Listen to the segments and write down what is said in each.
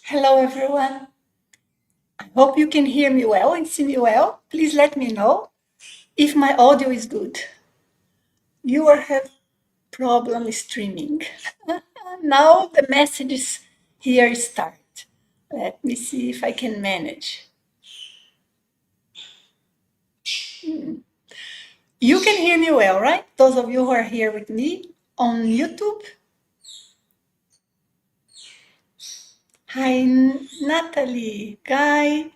Hello, everyone. I hope you can hear me well and see me well. Please let me know if my audio is good. You are have problem streaming. Now the messages here start. Let me see if I can manage. You can hear me well, right? Those of you who are here with me on YouTube. Hi, Natalie, Guy,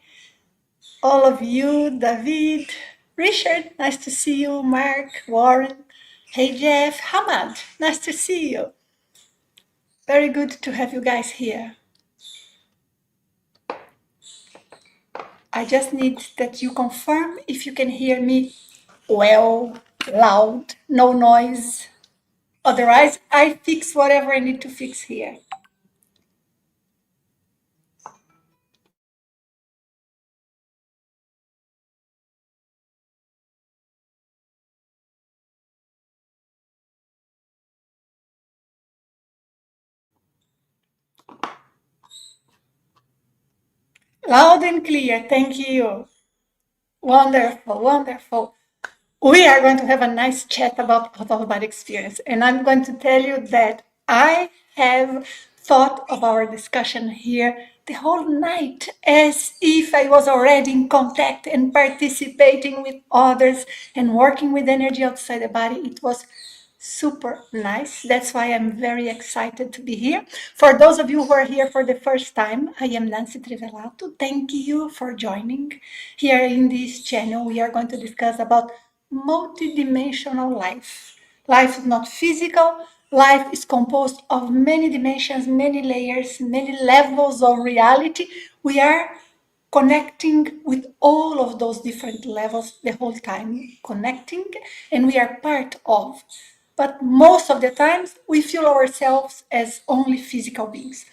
all of you, David, Richard, nice to see you, Mark, Warren. Hey, Jeff, Hamad, nice to see you. Very good to have you guys here. I just need that you confirm if you can hear me well, loud, no noise. Otherwise, I fix whatever I need to fix here. Loud and clear, thank you. Wonderful, wonderful. We are going to have a nice chat about out-of-body experience. And I'm going to tell you that I have thought of our discussion here the whole night as if I was already in contact and participating with others and working with energy outside the body. It was super nice. That's why I'm very excited to be here. For those of you who are here for the first time, I am Nancy Trivellato. Thank you for joining. Here in this channel, we are going to discuss about multidimensional life. Life is not physical. Life is composed of many dimensions, many layers, many levels of reality. We are connecting with all of those different levels the whole time, connecting, and we are part of. But most of the times, we feel ourselves as only physical beings.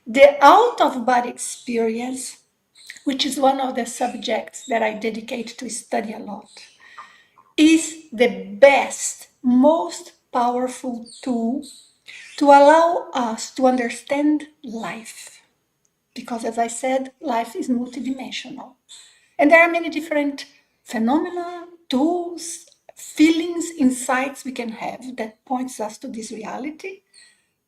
The out of body experience, which is one of the subjects that I dedicate to study a lot, is the best, most powerful tool to allow us to understand life. Because, as I said, life is multidimensional. And there are many different phenomena, tools, feelings, insights we can have that points us to this reality,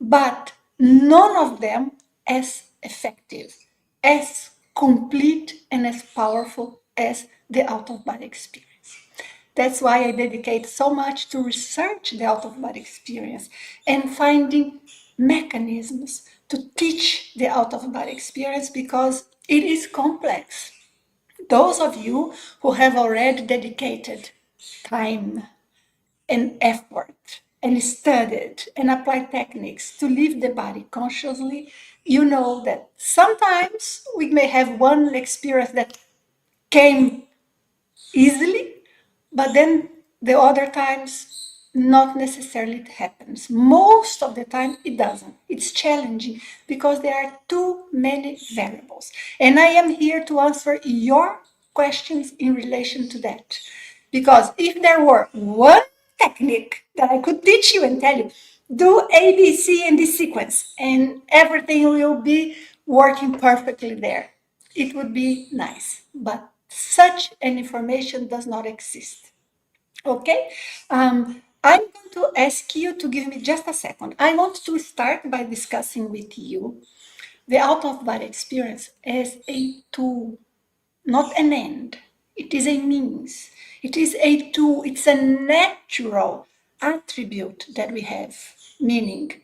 but none of them as effective, as complete, and as powerful as the out-of-body experience. That's why I dedicate so much to research the out-of-body experience and finding mechanisms to teach the out-of-body experience because it is complex. Those of you who have already dedicated time and effort and studied and applied techniques to leave the body consciously, you know that sometimes we may have one experience that came easily, but then the other times not necessarily it happens. Most of the time it doesn't. It's challenging because there are too many variables. And I am here to answer your questions in relation to that. Because if there were one technique that I could teach you and tell you, do A, B, C, and this sequence, and everything will be working perfectly there, it would be nice. But such an information does not exist. Okay? I'm going to ask you to give me just a second. I want to start by discussing with you the out of body experience as a tool, not an end. It is a means. It is a tool. It's a natural attribute that we have, meaning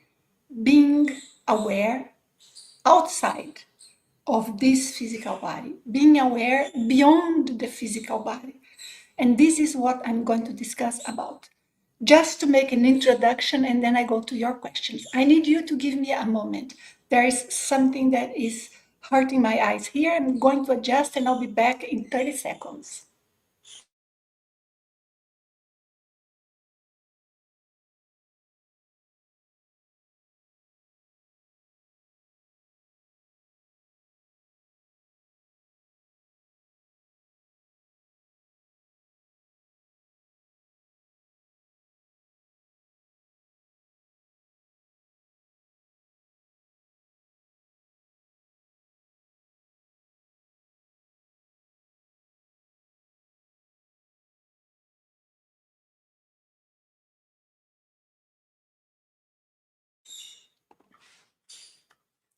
being aware outside of this physical body, being aware beyond the physical body. And this is what I'm going to discuss about. Just to make an introduction and then I go to your questions. I need you to give me a moment. There is something that is hurting my eyes here. I'm going to adjust and I'll be back in 30 seconds.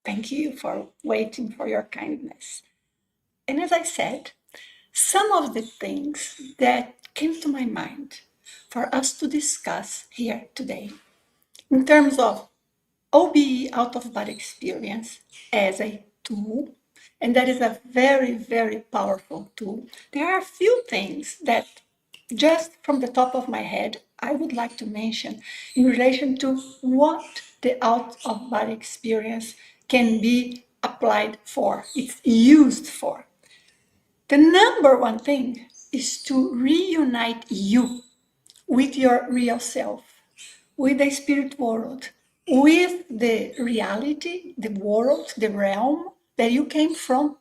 Thank you for waiting for your kindness. And as I said, some of the things that came to my mind for us to discuss here today in terms of OBE, out of body experience, as a tool, and that is a very, very powerful tool. There are a few things that, just from the top of my head, I would like to mention in relation to what the out of body experience can be applied for, it's used for. The number one thing is to reunite you with your real self, with the spirit world, with the reality, the world, the realm that you came from.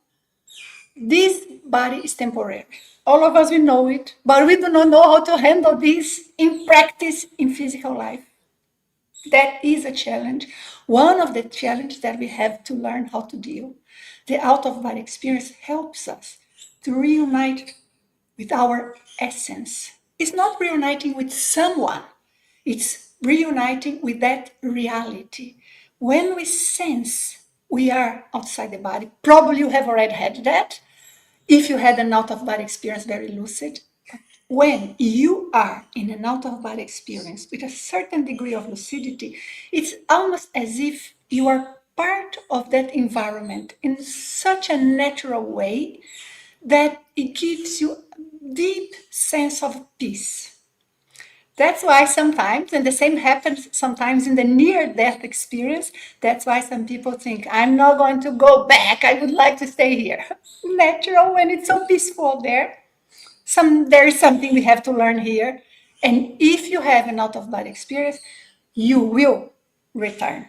This body is temporary. All of us, we know it, but we do not know how to handle this in practice in physical life. That is a challenge. One of the challenges that we have to learn how to deal. The out of body experience helps us to reunite with our essence. It's not reuniting with someone, it's reuniting with that reality. When we sense we are outside the body, probably you have already had that. If you had an out of body experience, very lucid. When you are in an out of body experience with a certain degree of lucidity, it's almost as if you are part of that environment in such a natural way that it gives you a deep sense of peace. That's why sometimes, and the same happens sometimes in the near-death experience, that's why some people think, I'm not going to go back, I would like to stay here. Natural when it's so peaceful there. There is something we have to learn here. And if you have an out-of-body experience, you will return.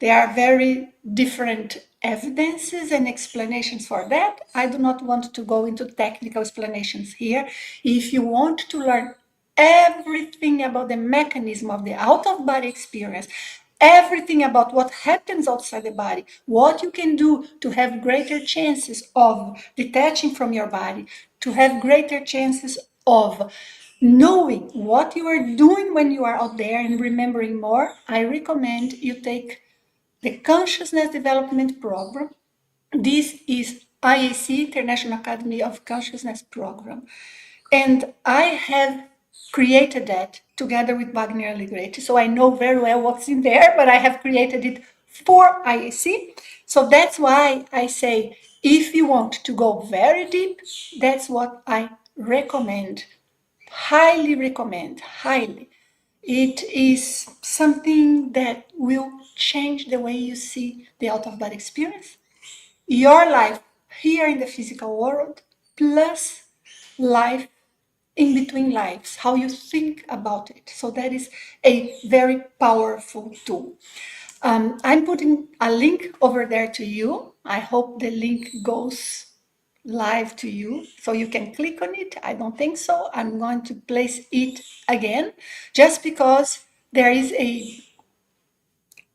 There are very different evidences and explanations for that. I do not want to go into technical explanations here. If you want to learn everything about the mechanism of the out-of-body experience, everything about what happens outside the body, what you can do to have greater chances of detaching from your body, to have greater chances of knowing what you are doing when you are out there and remembering more, I recommend you take the Consciousness Development Program. This is IAC, International Academy of Consciousness Program. And I have created that together with Wagner Allegretti. So I know very well what's in there, but I have created it for IAC. So that's why I say, if you want to go very deep, that's what I recommend. Highly recommend, highly. It is something that will change the way you see the out of body experience, your life here in the physical world, plus life in between lives, how you think about it. So that is a very powerful tool. I'm putting a link over there to you. I hope the link goes live to you so you can click on it. I don't think so. I'm going to place it again just because there is a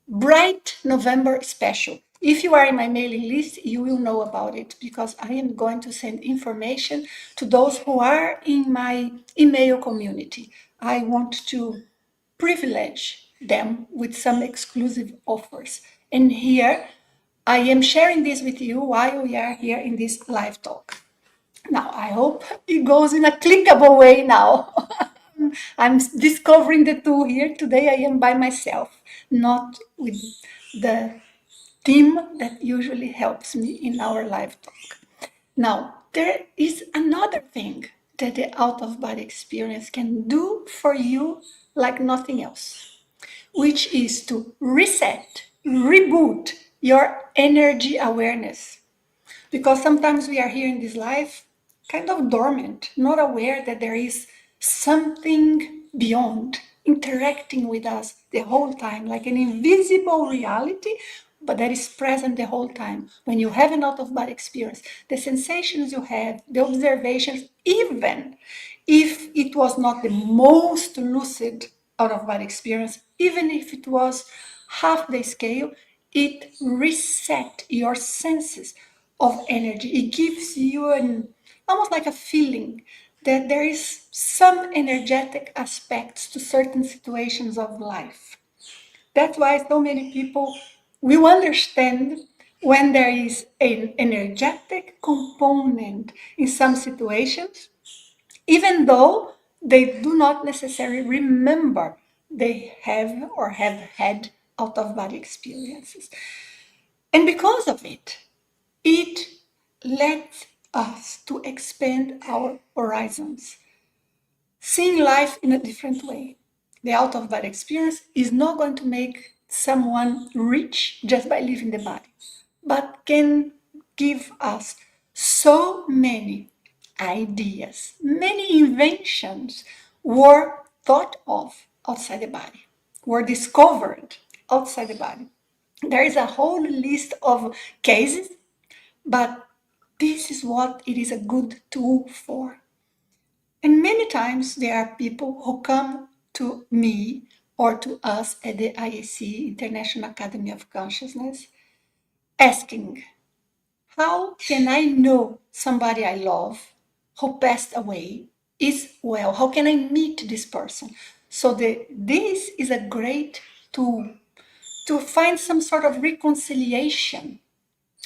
bright November special. If you are in my mailing list, you will know about it because I am going to send information to those who are in my email community. I want to privilege them with some exclusive offers. And here, I am sharing this with you while we are here in this live talk. Now, I hope it goes in a clickable way now. I'm discovering the tool here. Today I am by myself, not with the team that usually helps me in our live talk. Now, there is another thing that the out-of-body experience can do for you like nothing else, which is to reset, reboot your energy awareness. Because sometimes we are here in this life kind of dormant, not aware that there is something beyond interacting with us the whole time, like an invisible reality, but that is present the whole time. When you have an out of body experience, the sensations you have, the observations, even if it was not the most lucid out of body experience, even if it was half the scale, it reset your senses of energy. It gives you an almost like a feeling that there is some energetic aspects to certain situations of life. That's why so many people we will understand when there is an energetic component in some situations, even though they do not necessarily remember they have or have had out of body experiences. And because of it, it lets us to expand our horizons, seeing life in a different way. The out of body experience is not going to make someone rich just by leaving the body, but can give us so many ideas, many inventions were thought of outside the body, were discovered outside the body. There is a whole list of cases, but this is what it is a good tool for. And many times there are people who come to me or to us at the IAC, International Academy of Consciousness, asking, how can I know somebody I love who passed away is well? How can I meet this person? So this is a great tool to find some sort of reconciliation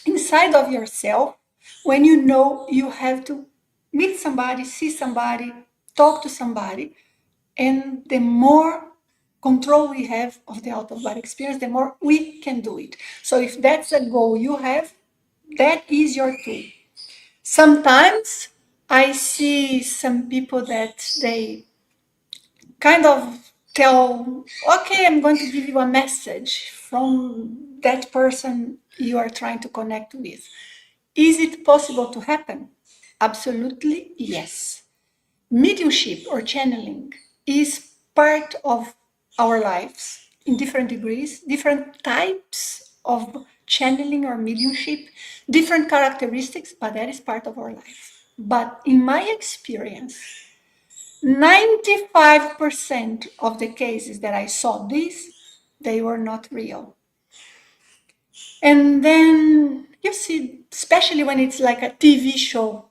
inside of yourself when you know you have to meet somebody, see somebody, talk to somebody. And the more control we have of the out of body experience, the more we can do it. So if that's a goal you have, that is your tool. Sometimes I see some people that they kind of tell, okay, I'm going to give you a message from that person you are trying to connect with. Is it possible to happen? Absolutely, yes. Mediumship or channeling is part of our lives in different degrees, different types of channeling or mediumship, different characteristics, but that is part of our life. But in my experience, 95% of the cases that I saw this, they were not real. And then you see, especially when it's like a TV show,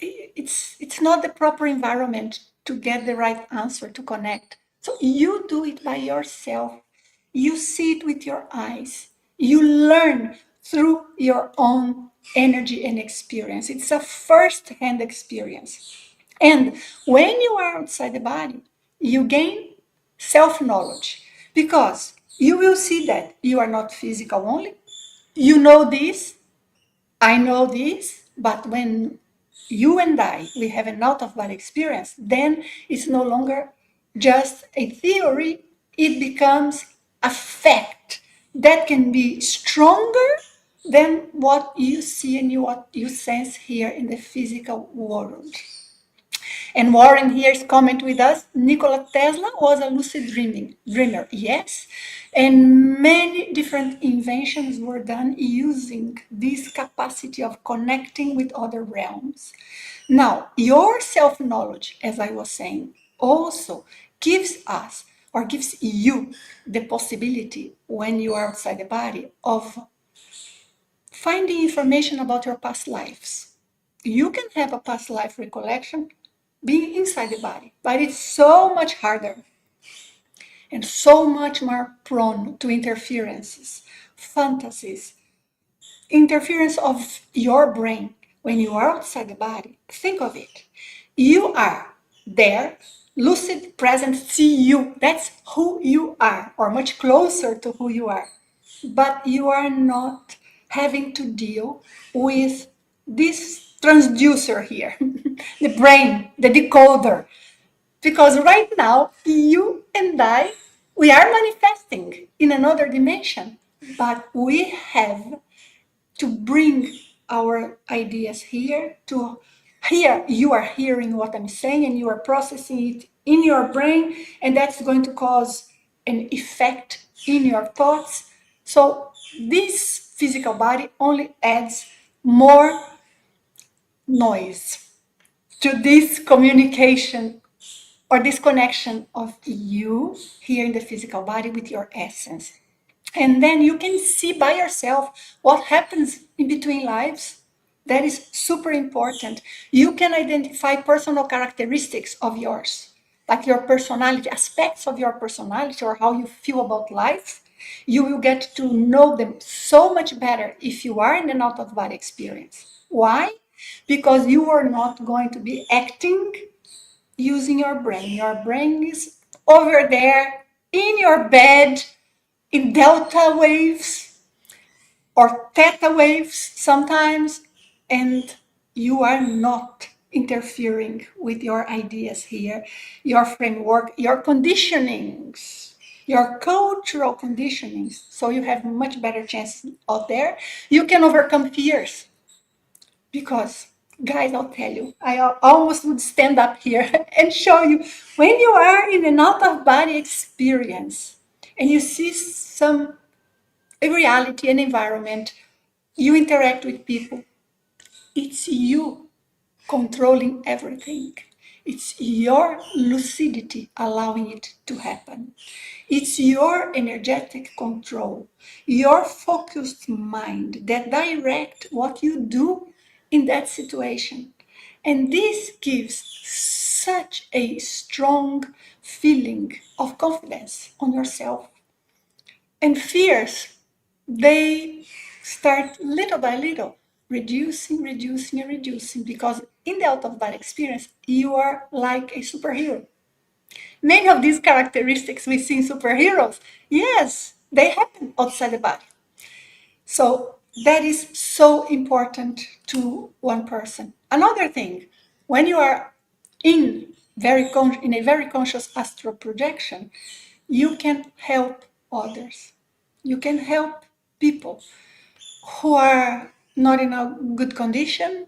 it's not the proper environment to get the right answer, to connect. So you do it by yourself. You see it with your eyes. You learn through your own energy and experience. It's a first-hand experience. And when you are outside the body, you gain self-knowledge, because you will see that you are not physical only. You know this, I know this, but when you and I, we have an out-of-body experience, then it's no longer just a theory, it becomes a fact that can be stronger than what you see and what you sense here in the physical world. And Warren here is comment with us. Nikola Tesla was a lucid dreamer, yes. And many different inventions were done using this capacity of connecting with other realms. Now, your self-knowledge, as I was saying, also gives us or gives you the possibility, when you are outside the body, of finding information about your past lives. You can have a past life recollection being inside the body, but it's so much harder and so much more prone to interferences, fantasies, interference of your brain. When you are outside the body, think of it. You are there, lucid, present, see you. That's who you are, or much closer to who you are. But you are not having to deal with this transducer here, the brain, the decoder. Because right now, you and I, we are manifesting in another dimension, but we have to bring our ideas here. To here, you are hearing what I'm saying and you are processing it in your brain, and that's going to cause an effect in your thoughts. So this physical body only adds more noise to this communication or this connection of you here in the physical body with your essence. And then you can see by yourself what happens in between lives. That is super important. You can identify personal characteristics of yours, like your personality, aspects of your personality, or how you feel about life. You will get to know them so much better if you are in an out-of-body experience. Why? Because you are not going to be acting using your brain. Your brain is over there in your bed in delta waves or theta waves sometimes, and you are not interfering with your ideas here, your framework, your conditionings, your cultural conditionings. So you have much better chances out there. You can overcome fears because, guys, I'll tell you, I almost would stand up here and show you when you are in an out of body experience and you see some a reality, an environment, you interact with people. It's you controlling everything. It's your lucidity allowing it to happen. It's your energetic control, your focused mind that direct what you do in that situation. And this gives such a strong feeling of confidence on yourself. And fears, they start little by little, reducing and reducing, because in the out of body experience, you are like a superhero. Many of these characteristics we see in superheroes, yes, they happen outside the body. So that is so important to one person. Another thing, when you are in a very conscious astral projection, you can help others. You can help people who are not in a good condition.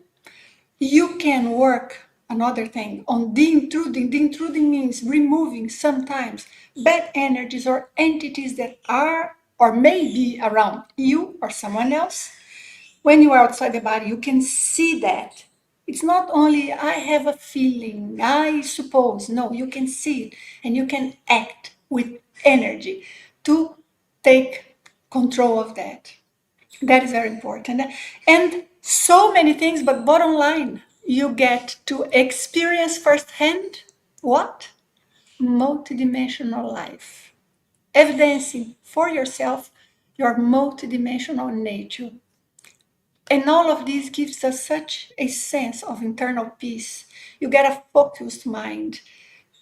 You can work another thing on de-intruding. De-intruding means removing sometimes bad energies or entities that are or may be around you or someone else. When you are outside the body, you can see that. It's not only I have a feeling, I suppose. No, you can see it and you can act with energy to take control of that. That is very important. And so many things, but bottom line, you get to experience firsthand what? Multidimensional life. Evidencing for yourself your multidimensional nature. And all of this gives us such a sense of internal peace. You get a focused mind.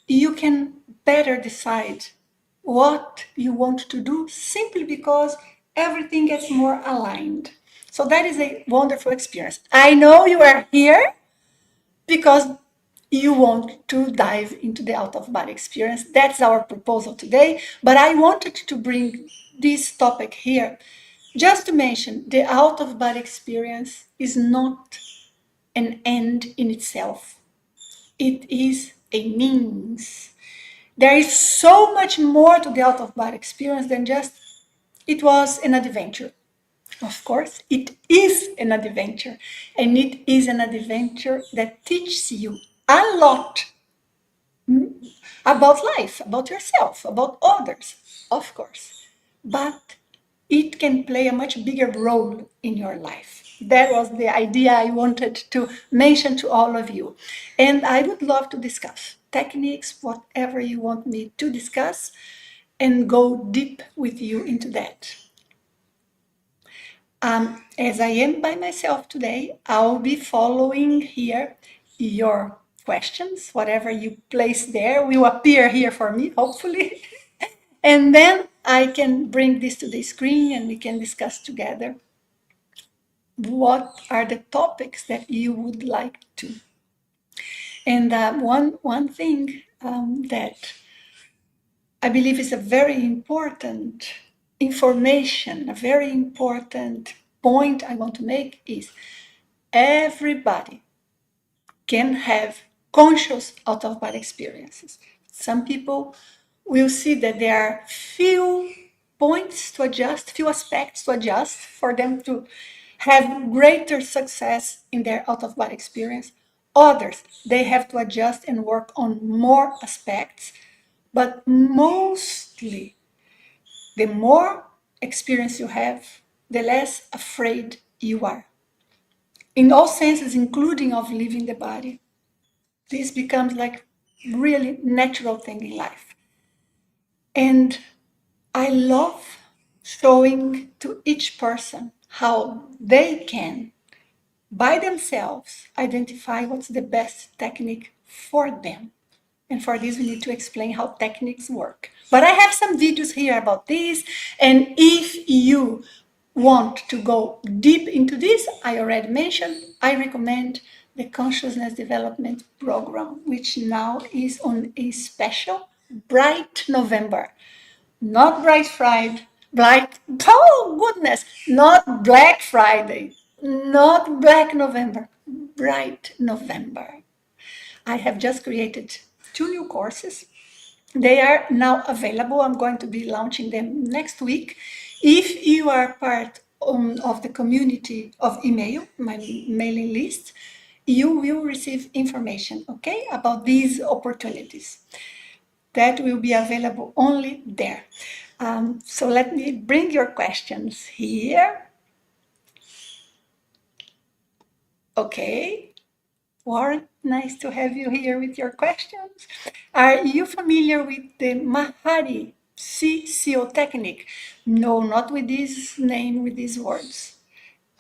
You can better decide what you want to do simply because everything gets more aligned. So that is a wonderful experience. I know you are here because you want to dive into the out of body experience. That's our proposal today. But I wanted to bring this topic here just to mention the out of body experience is not an end in itself, it is a means. There is so much more to the out of body experience than just it was an adventure. Of course, it is an adventure, and it is an adventure that teaches you a lot about life, about yourself, about others, of course. But it can play a much bigger role in your life. That was the idea I wanted to mention to all of you. And I would love to discuss techniques, whatever you want me to discuss, and go deep with you into that. As I am by myself today, I'll be following here your questions. Whatever you place there will appear here for me, hopefully. And then I can bring this to the screen and we can discuss together what are the topics that you would like to. And one thing that I believe is a very important information, a very important point I want to make is everybody can have conscious out-of-body experiences. Some people will see that there are few points to adjust, few aspects to adjust for them to have greater success in their out-of-body experience. Others, they have to adjust and work on more aspects, but mostly, the more experience you have, the less afraid you are. In all senses, including of leaving the body. This becomes like really natural thing in life. And I love showing to each person how they can, by themselves, identify what's the best technique for them. And for this, we need to explain how techniques work. But I have some videos here about this. And if you want to go deep into this, I already mentioned, I recommend the Consciousness Development Program, which now is on a special Bright November. Not Bright Friday, oh goodness, not Black Friday, not Black November, Bright November. I have just created 2 new courses. They are now available. I'm going to be launching them next week. If you are part of the community of email, my mailing list, you will receive information, okay, about these opportunities that will be available only there. So let me bring your questions here. Okay. Warren, nice to have you here with your questions. Are you familiar with the Mahari C Technique? No, not with this name, with these words.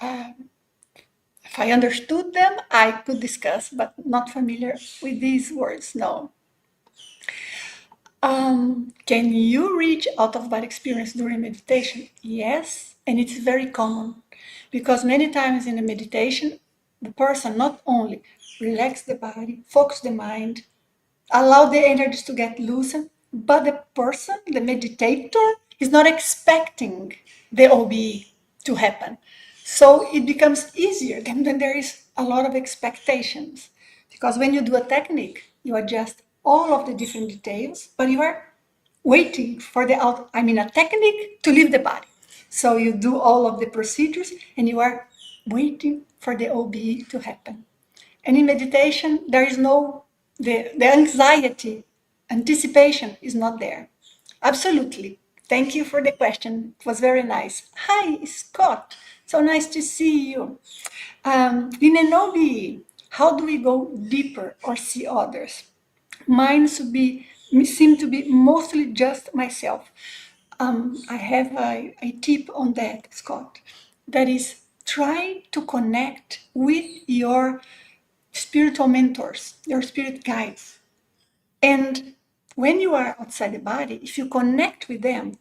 If I understood them, I could discuss, but not familiar with these words, no. Can you reach out of body experience during meditation? Yes, and it's very common because many times in the meditation, the person not only relax the body, focus the mind, allow the energies to get loosened, but the person, the meditator, is not expecting the OBE to happen. So it becomes easier than when there is a lot of expectations. Because when you do a technique, you adjust all of the different details, but you are waiting for a technique to leave the body. So you do all of the procedures and you are waiting for the OBE to happen. And in meditation, there is no, the anxiety, anticipation is not there. Absolutely. Thank you for the question. It was very nice. Hi, Scott. So nice to see you. In an OBE, how do we go deeper or see others? Mine seem to be mostly just myself. I have a tip on that, Scott. That is, try to connect with your spiritual mentors, your spirit guides. And when you are outside the body, if you connect with them,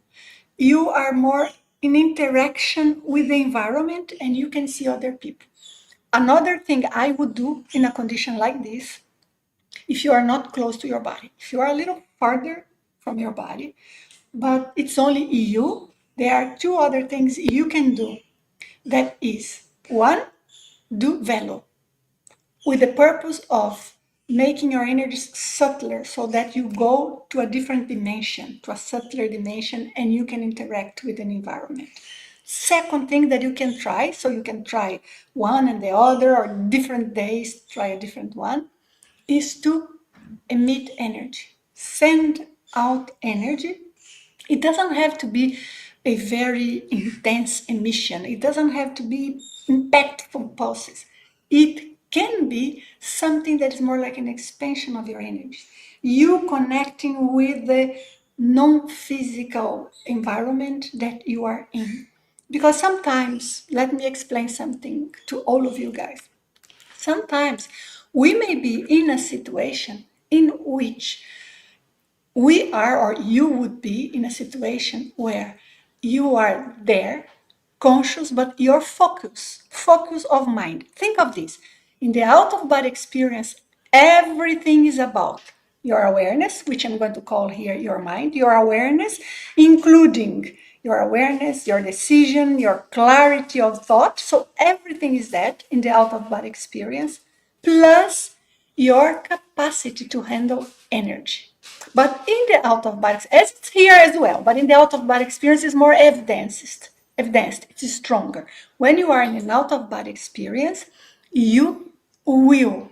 you are more in interaction with the environment and you can see other people. Another thing I would do in a condition like this, if you are not close to your body, if you are a little farther from your body, but it's only you, there are 2 other things you can do. That is, 1, do velo, with the purpose of making your energies subtler so that you go to a different dimension, to a subtler dimension, and you can interact with an environment. Second thing that you can try, so you can try one and the other, or different days, try a different one, is to emit energy. Send out energy. It doesn't have to be a very intense emission. It doesn't have to be impactful pulses. It can be something that is more like an expansion of your energy. You connecting with the non-physical environment that you are in. Because sometimes, let me explain something to all of you guys. Sometimes we may be in a situation in which we are, or you would be in a situation where you are there, conscious, but your focus of mind. Think of this. In the out of body experience, everything is about your awareness, which I'm going to call here your mind, your awareness, including your awareness, your decision, your clarity of thought. So everything is that in the out of body experience, plus your capacity to handle energy. But in the out of body, as it's here as well, but in the out of body experience is more evidenced, it is stronger. When you are in an out of body experience, you will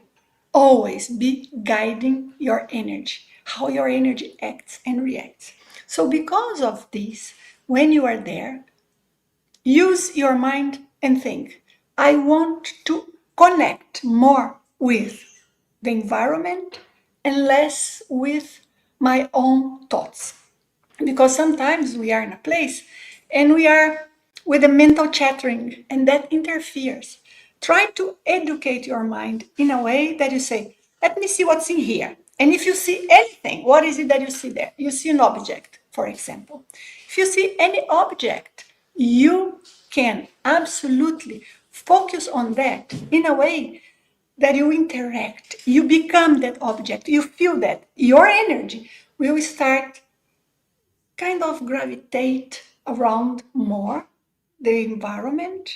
always be guiding your energy, how your energy acts and reacts. So because of this, when you are there, use your mind and think, I want to connect more with the environment and less with my own thoughts. Because sometimes we are in a place and we are with the mental chattering, and that interferes. Try to educate your mind in a way that you say, let me see what's in here. And if you see anything, what is it that you see there? You see an object, for example. If you see any object, you can absolutely focus on that in a way that you interact, you become that object, you feel that your energy will start kind of gravitate around more the environment,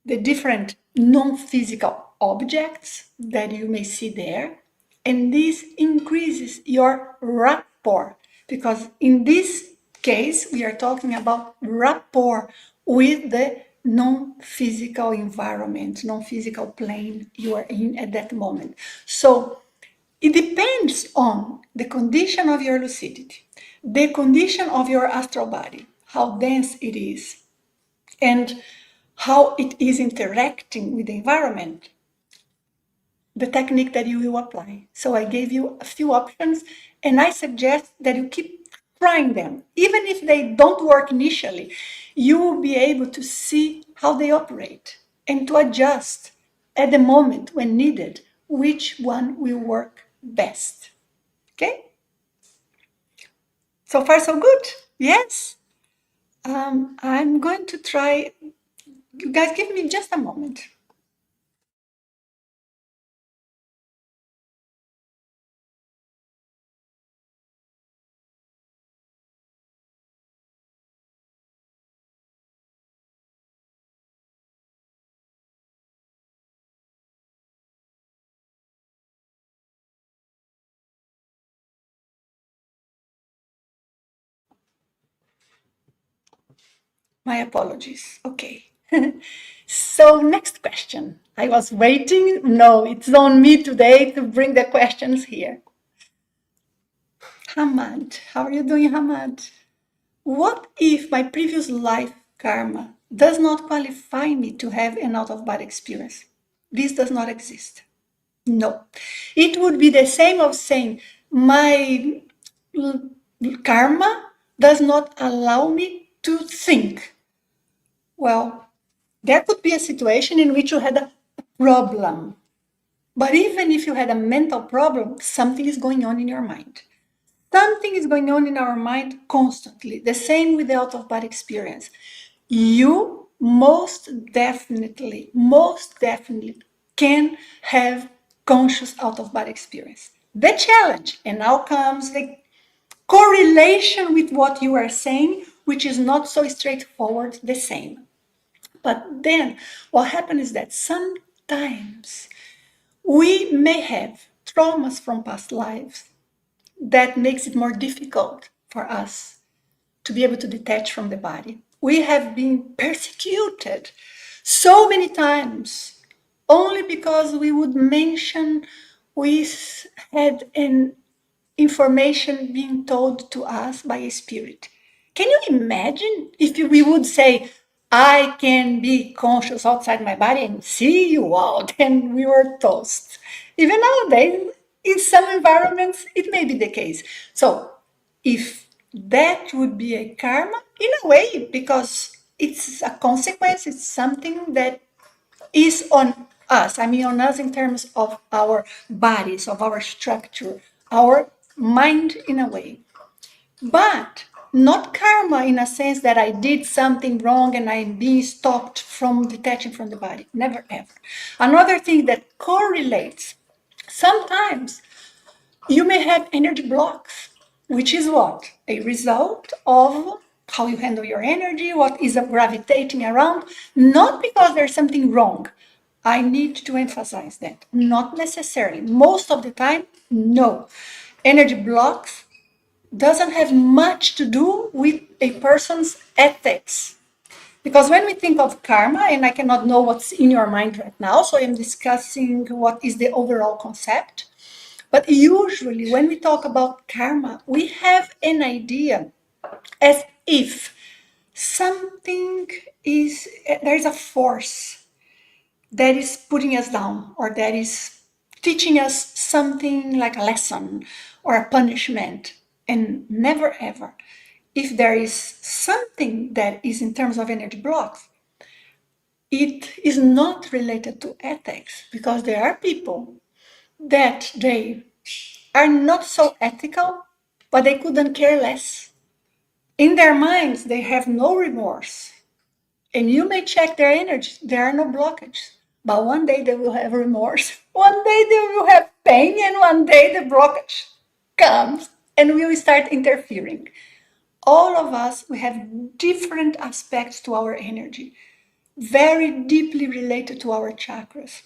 the different non-physical objects that you may see there. And this increases your rapport, because in this case, we are talking about rapport with the non-physical environment, non-physical plane you are in at that moment. So it depends on the condition of your lucidity, the condition of your astral body, how dense it is, and how it is interacting with the environment, the technique that you will apply. So I gave you a few options, and I suggest that you keep trying them. Even if they don't work initially, you will be able to see how they operate and to adjust at the moment when needed which one will work best. Okay? So far, so good. Yes. I'm going to try. You guys, give me just a moment. My apologies. Okay. So, next question. I was waiting. No, it's on me today to bring the questions here. Hamad, how are you doing, Hamad? What if my previous life karma does not qualify me to have an out of body experience? This does not exist. No. It would be the same of saying my karma does not allow me to think. Well, there could be a situation in which you had a problem. But even if you had a mental problem, something is going on in your mind. Something is going on in our mind constantly. The same with the out of body experience. You most definitely can have conscious out of body experience. The challenge, and now comes the correlation with what you are saying, which is not so straightforward, the same. But then what happens is that sometimes we may have traumas from past lives that makes it more difficult for us to be able to detach from the body. We have been persecuted so many times only because we would mention we had an information being told to us by a spirit. Can you imagine if we would say, I can be conscious outside my body and see you out, and we were toast? Even nowadays, in some environments, it may be the case. So, if that would be a karma, in a way, because it's a consequence, it's something that is on us. I mean, on us in terms of our bodies, of our structure, our mind in a way. But not karma in a sense that I did something wrong and I'm being stopped from detaching from the body. Never ever. Another thing that correlates, sometimes you may have energy blocks, which is what? A result of how you handle your energy, what is gravitating around, not because there's something wrong. I need to emphasize that. Not necessarily. Most of the time, no. Energy blocks doesn't have much to do with a person's ethics. Because when we think of karma, and I cannot know what's in your mind right now, so I'm discussing what is the overall concept. But usually, when we talk about karma, we have an idea as if something is, there is a force that is putting us down, or that is teaching us something like a lesson or a punishment. And never ever. if there is something that is in terms of energy blocks, it is not related to ethics, because there are people that they are not so ethical, but they couldn't care less. In their minds, they have no remorse. And you may check their energy, there are no blockages. But one day they will have remorse. One day they will have pain, and one day the blockage comes and we will start interfering. All of us, we have different aspects to our energy, very deeply related to our chakras.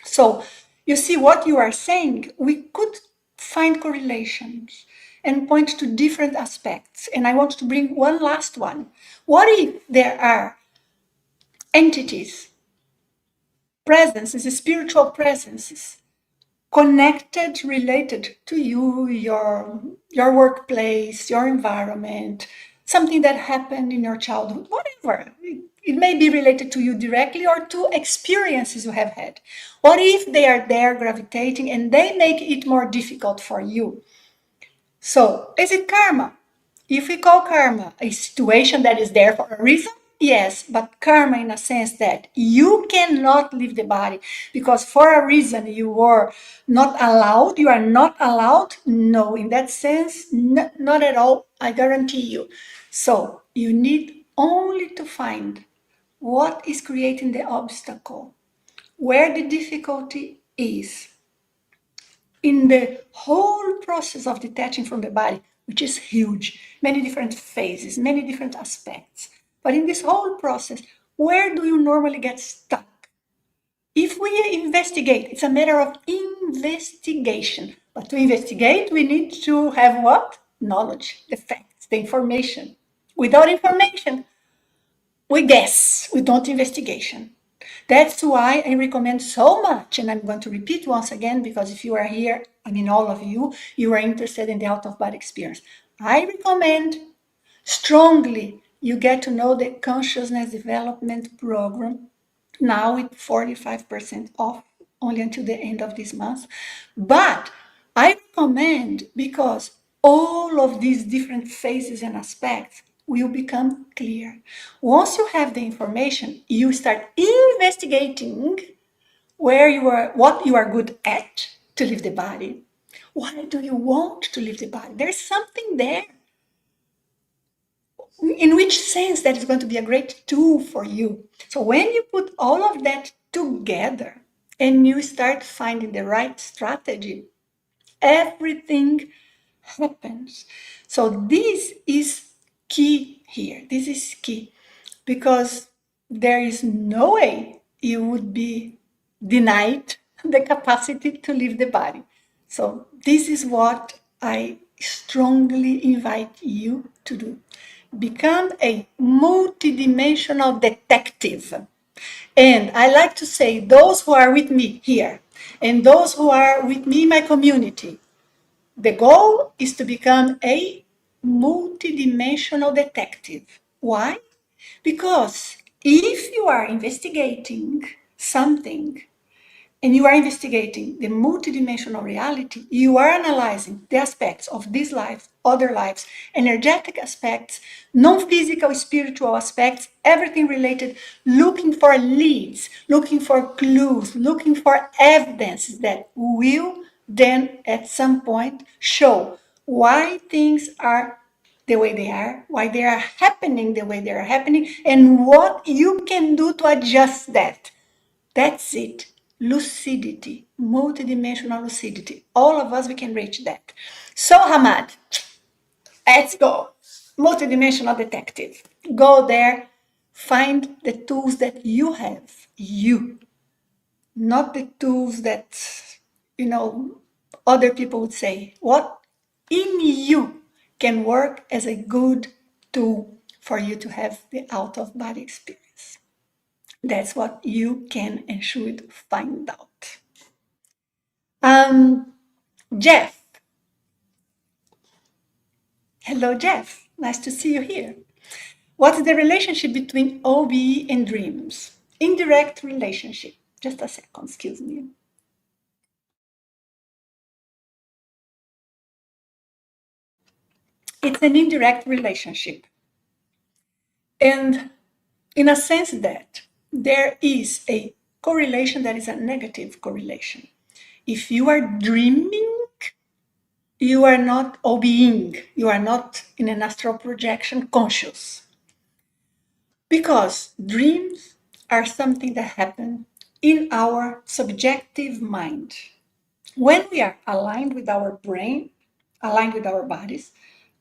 So, you see what you are saying, we could find correlations and point to different aspects. And I want to bring one last one. What if there are entities, presences, spiritual presences, connected, related to you, your workplace, your environment, something that happened in your childhood, whatever. It may be related to you directly or to experiences you have had. What if they are there gravitating and they make it more difficult for you? So, is it karma? If we call karma a situation that is there for a reason, yes, but karma in a sense that you cannot leave the body because for a reason you were not allowed, you are not allowed. No, in that sense, not at all, I guarantee you. So you need only to find what is creating the obstacle, where the difficulty is in the whole process of detaching from the body, which is huge, many different phases, many different aspects. But in this whole process, where do you normally get stuck? If we investigate, it's a matter of investigation. But to investigate, we need to have what? Knowledge, the facts, the information. Without information, we guess, we don't investigation. That's why I recommend so much, and I'm going to repeat once again, because if you are here, I mean all of you, you are interested in the out-of-body experience. I recommend strongly you get to know the Consciousness Development Program, now with 45% off, only until the end of this month. But I recommend because all of these different phases and aspects will become clear. Once you have the information, you start investigating where you are, what you are good at to leave the body. Why do you want to leave the body? There's something there. In which sense that is going to be a great tool for you. So when you put all of that together and you start finding the right strategy, everything happens. So this is key here. This is key because there is no way you would be denied the capacity to leave the body. So this is what I strongly invite you to do. Become a multidimensional detective. And I like to say, those who are with me here and those who are with me in my community, the goal is to become a multidimensional detective. Why? Because if you are investigating something and you are investigating the multidimensional reality, you are analyzing the aspects of this life, other lives, energetic aspects, non-physical, spiritual aspects, everything related, looking for leads, looking for clues, looking for evidence that will then at some point show why things are the way they are, why they are happening the way they are happening, and what you can do to adjust that. That's it. Lucidity, multidimensional lucidity. All of us, we can reach that. So, Hamad, let's go. Multidimensional detective. Go there, find the tools that you have. You, not the tools that, other people would say. What in you can work as a good tool for you to have the out of body experience. That's what you can and should find out. Jeff. Hello, Jeff. Nice to see you here. What's the relationship between OBE and dreams? Indirect relationship. Just a second, excuse me. It's an indirect relationship. And in a sense that there is a correlation that is a negative correlation. If you are dreaming, you are not being, you are not in an astral projection conscious. Because dreams are something that happen in our subjective mind. When we are aligned with our brain, aligned with our bodies,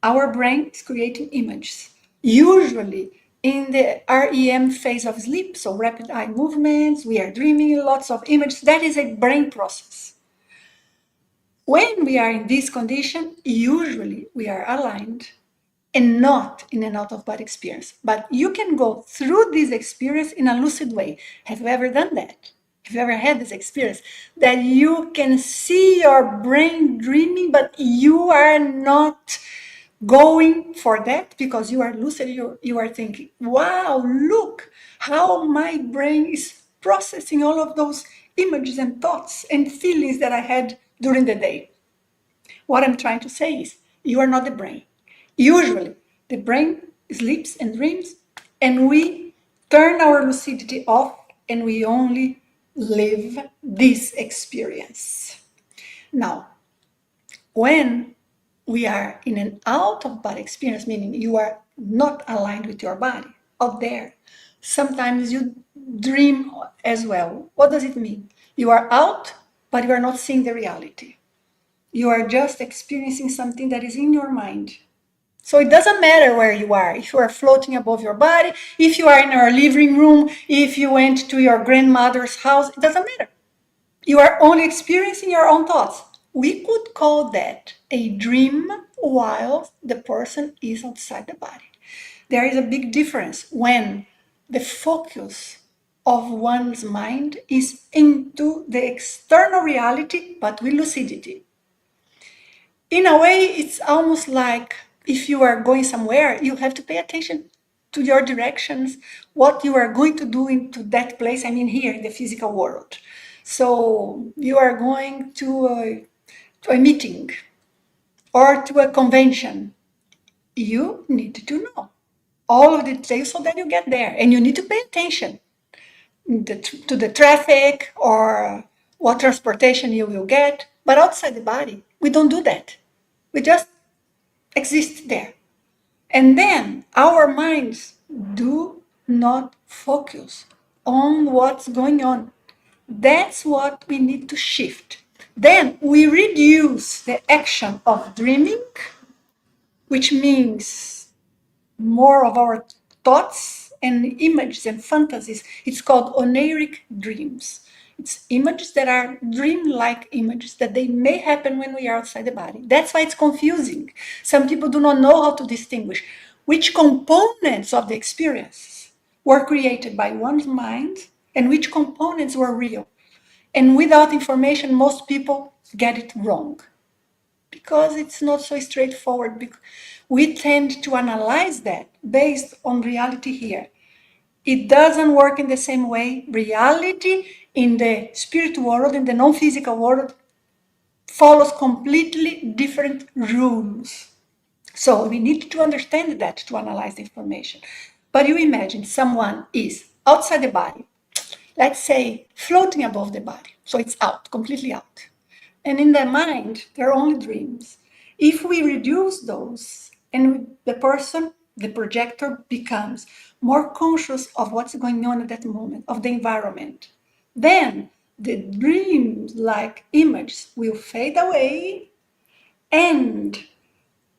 our brain is creating images, usually in the REM phase of sleep, so rapid eye movements, we are dreaming lots of images. That is a brain process. When we are in this condition, usually we are aligned and not in an out-of-body experience. But you can go through this experience in a lucid way. Have you ever done that? Have you ever had this experience that you can see your brain dreaming, but you are not going for that because you are lucid? You are thinking, wow, look how my brain is processing all of those images and thoughts and feelings that I had during the day. What I'm trying to say is, you are not the brain. Usually, the brain sleeps and dreams, and we turn our lucidity off and we only live this experience. Now, when we are in an out-of-body experience, meaning you are not aligned with your body, out there, sometimes you dream as well. What does it mean? You are out, but you are not seeing the reality. You are just experiencing something that is in your mind. So it doesn't matter where you are. If you are floating above your body, if you are in your living room, if you went to your grandmother's house, it doesn't matter. You are only experiencing your own thoughts. We could call that a dream while the person is outside the body. There is a big difference when the focus of one's mind is into the external reality, but with lucidity. In a way, it's almost like if you are going somewhere, you have to pay attention to your directions, what you are going to do into that place. I mean, here in the physical world. So you are going to a meeting or to a convention. You need to know all of the details so that you get there. And you need to pay attention to the traffic or what transportation you will get. But outside the body, we don't do that. We just exist there. And then our minds do not focus on what's going on. That's what we need to shift. Then we reduce the action of dreaming, which means more of our thoughts and images and fantasies. It's called oniric dreams. It's images that are dream-like images that they may happen when we are outside the body. That's why it's confusing. Some people do not know how to distinguish which components of the experience were created by one's mind and which components were real. And without information, most people get it wrong because it's not so straightforward. We tend to analyze that based on reality here. It doesn't work in the same way. Reality in the spirit world, in the non-physical world, follows completely different rules. So we need to understand that to analyze the information. But you imagine someone is outside the body, let's say floating above the body. So it's out, completely out. And in their mind, they're only dreams. If we reduce those and the person, the projector, becomes more conscious of what's going on at that moment, of the environment, then the dream-like images will fade away and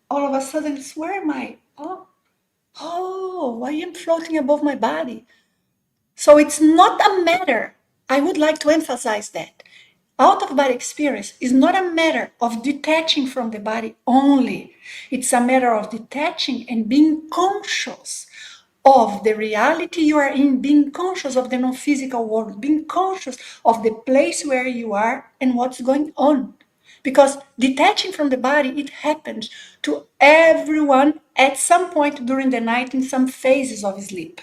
all of a sudden, where am I? Oh, I am floating above my body. So it's not a matter, I would like to emphasize that. Out-of-body experience is not a matter of detaching from the body only. It's a matter of detaching and being conscious of the reality you are in, being conscious of the non-physical world, being conscious of the place where you are and what's going on. Because detaching from the body, it happens to everyone at some point during the night in some phases of sleep.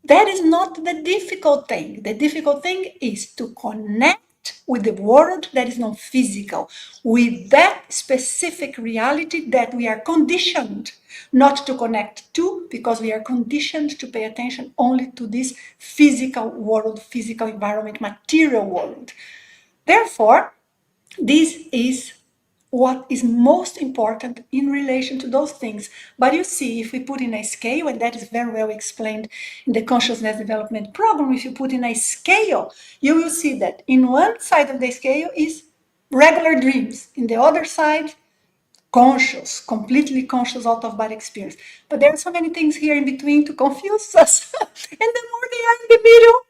That is not the difficult thing. The difficult thing is to connect with the world that is non-physical, with that specific reality that we are conditioned not to connect to, because we are conditioned to pay attention only to this physical world, physical environment, material world. Therefore, this is what is most important in relation to those things. But you see, if we put in a scale, and that is very well explained in the consciousness development program, if you put in a scale, you will see that in one side of the scale is regular dreams, in the other side, conscious, completely conscious out of body experience. But there are so many things here in between to confuse us. And the more they are in the middle,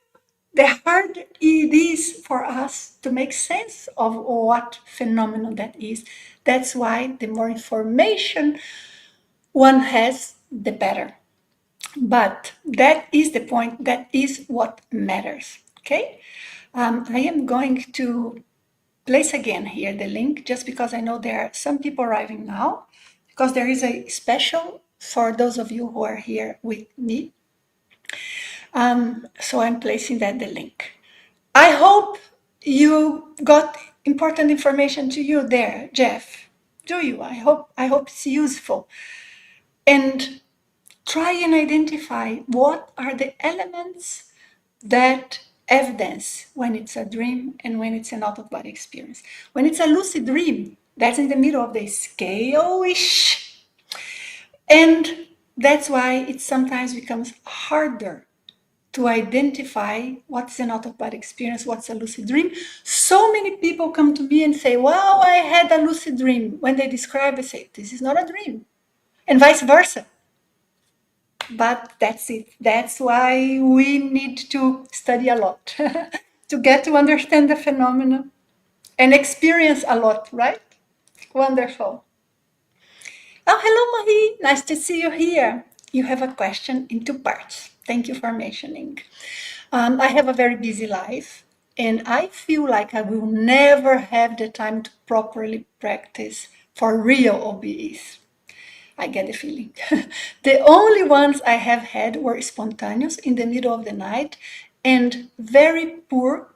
the harder it is for us to make sense of what phenomenon that is. That's why the more information one has, the better. But that is the point, that is what matters, okay? I am going to place again here the link, just because I know there are some people arriving now, because there is a special for those of you who are here with me. So I'm placing that the link. I hope you got important information to you there, Jeff. Do you? I hope it's useful. And try and identify what are the elements that evidence when it's a dream and when it's an out-of-body experience. When it's a lucid dream, that's in the middle of the scale-ish. And that's why it sometimes becomes harder to identify what's an out-of-body experience, what's a lucid dream. So many people come to me and say, well, I had a lucid dream. When they describe it, say, this is not a dream. And vice versa. But that's it. That's why we need to study a lot to get to understand the phenomena and experience a lot, right? Wonderful. Oh, hello, Marie. Nice to see you here. You have a question in two parts. Thank you for mentioning. I have a very busy life, and I feel like I will never have the time to properly practice for real OBEs. I get the feeling. The only ones I have had were spontaneous in the middle of the night and very poor.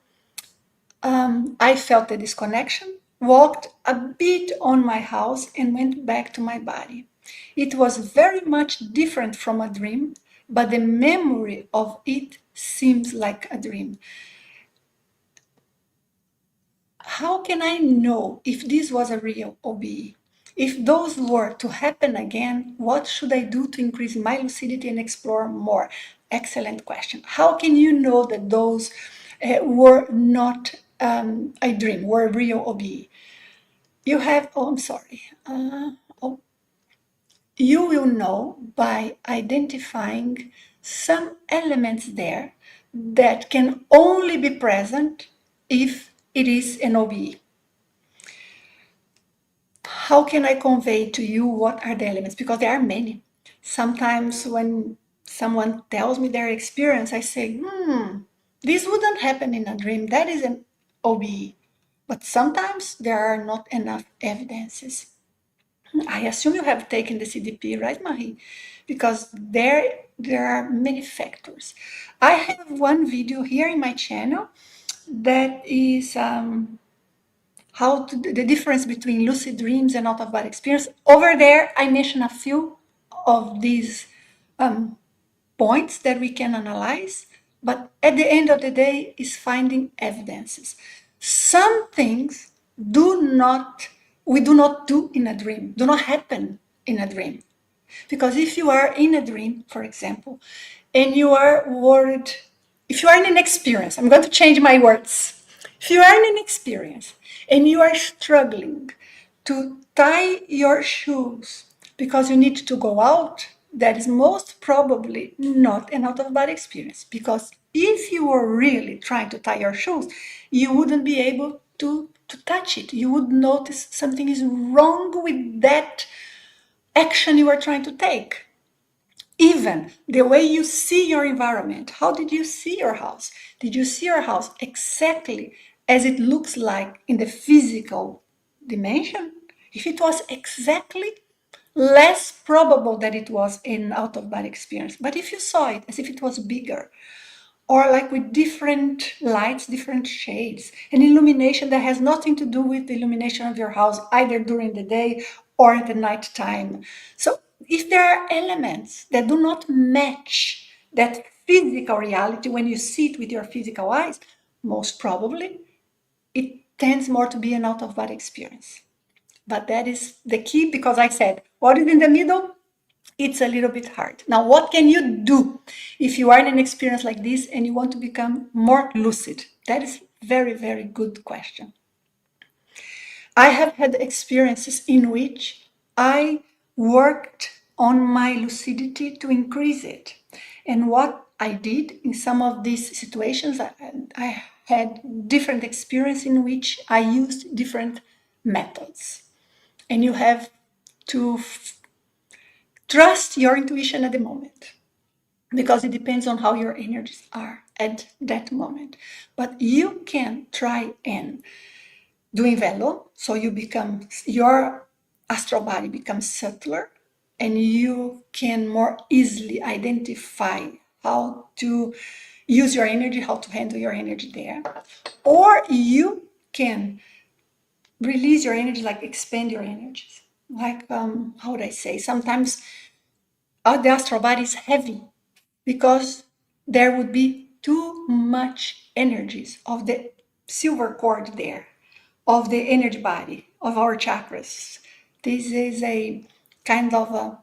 I felt the disconnection, walked a bit on my house, and went back to my body. It was very much different from a dream, but the memory of it seems like a dream. How can I know if this was a real OBE? If those were to happen again, what should I do to increase my lucidity and explore more? Excellent question. How can you know that those were not a dream, were a real OBE? You have, oh, I'm sorry. You will know by identifying some elements there that can only be present if it is an OBE. How can I convey to you what are the elements? Because there are many. Sometimes when someone tells me their experience, I say, this wouldn't happen in a dream. That is an OBE. But sometimes there are not enough evidences. I assume you have taken the CDP, right, Marie? Because there are many factors. I have one video here in my channel that is the difference between lucid dreams and out-of-body experience. Over there, I mention a few of these points that we can analyze, but at the end of the day is finding evidences. Some things we do not do in a dream, do not happen in a dream. Because if you are in a dream, for example, and you are worried, if you are in an experience, I'm going to change my words. If you are in an experience and you are struggling to tie your shoes because you need to go out, that is most probably not an out-of-body experience. Because if you were really trying to tie your shoes, you wouldn't be able to touch it. You would notice something is wrong with that action you are trying to take. Even the way you see your environment. How did you see your house? Did you see your house exactly as it looks like in the physical dimension? If it was exactly, less probable that it was an out-of-body experience. But if you saw it as if it was bigger, or like with different lights, different shades, an illumination that has nothing to do with the illumination of your house, either during the day or at the night time. So if there are elements that do not match that physical reality when you see it with your physical eyes, most probably it tends more to be an out-of-body experience. But that is the key, because I said, what is in the middle? It's a little bit hard. Now, what can you do if you are in an experience like this and you want to become more lucid? That is very, very good question. I have had experiences in which I worked on my lucidity to increase it. And what I did in some of these situations, I had different experience in which I used different methods. And you have to trust your intuition at the moment, because it depends on how your energies are at that moment. But you can try and do invaluable, so your astral body becomes subtler, and you can more easily identify how to use your energy, how to handle your energy there. Or you can release your energy, like expand your energies. Like, how would I say? Sometimes the astral body is heavy because there would be too much energies of the silver cord there, of the energy body, of our chakras. This is a kind of a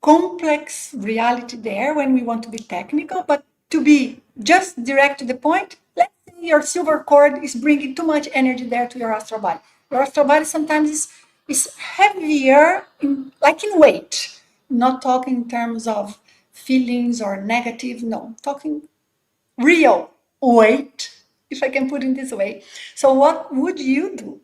complex reality there when we want to be technical, but to be just direct to the point, let's say your silver cord is bringing too much energy there to your astral body. Your astral body sometimes is heavier, like in weight. Not talking in terms of feelings or negative, no, talking real weight, if I can put it this way. So what would you do?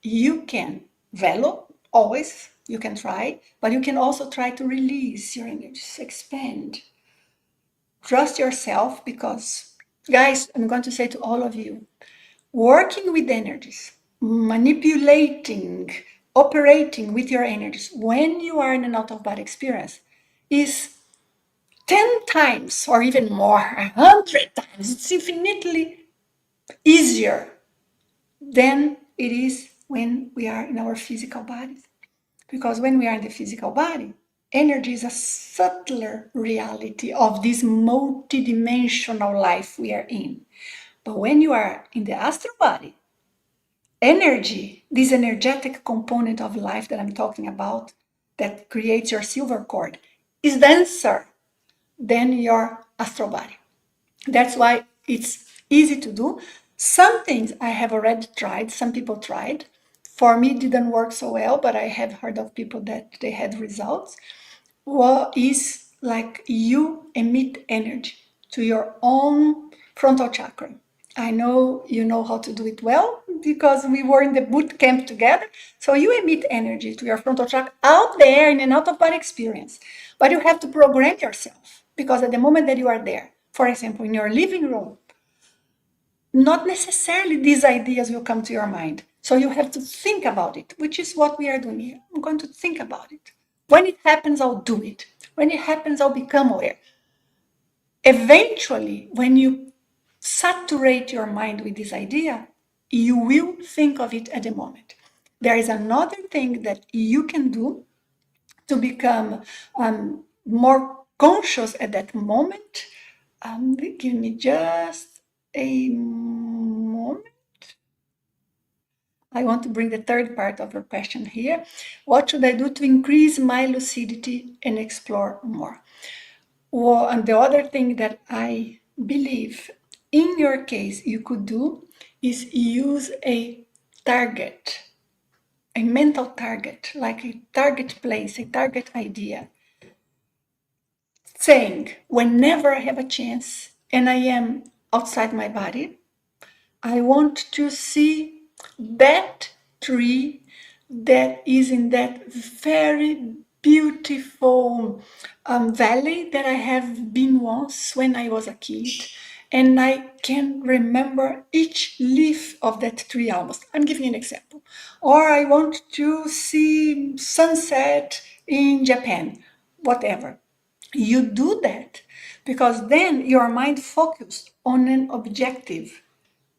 You can velo, always, you can try, but you can also try to release your energies, expand. Trust yourself, because, guys, I'm going to say to all of you, working with energies, manipulating, operating with your energies when you are in an out-of-body experience is 10 times or even more, 100 times. It's infinitely easier than it is when we are in our physical bodies. Because when we are in the physical body, energy is a subtler reality of this multidimensional life we are in. But when you are in the astral body, energy, this energetic component of life that I'm talking about, that creates your silver cord, is denser than your astral body. That's why it's easy to do. Some things I have already tried, some people tried. For me, it didn't work so well, but I have heard of people that they had results. What is like you emit energy to your own frontal chakra. I know you know how to do it well because we were in the boot camp together. So you emit energy to your frontal chakra out there in an out-of-body experience. But you have to program yourself, because at the moment that you are there, for example, in your living room, not necessarily these ideas will come to your mind. So you have to think about it, which is what we are doing here. I'm going to think about it. When it happens, I'll do it. When it happens, I'll become aware. Eventually, when you saturate your mind with this idea, you will think of it at the moment. There is another thing that you can do to become more conscious at that moment. Give me just a moment. I want to bring the third part of your question here. What should I do to increase my lucidity and explore more? Well, and the other thing that I believe in your case you could do is use a target, a mental target, like a target place, a target idea, saying, whenever I have a chance and I am outside my body, I want to see that tree that is in that very beautiful valley that I have been once when I was a kid. And I can remember each leaf of that tree almost. I'm giving you an example. Or I want to see sunset in Japan, whatever. You do that because then your mind focused on an objective,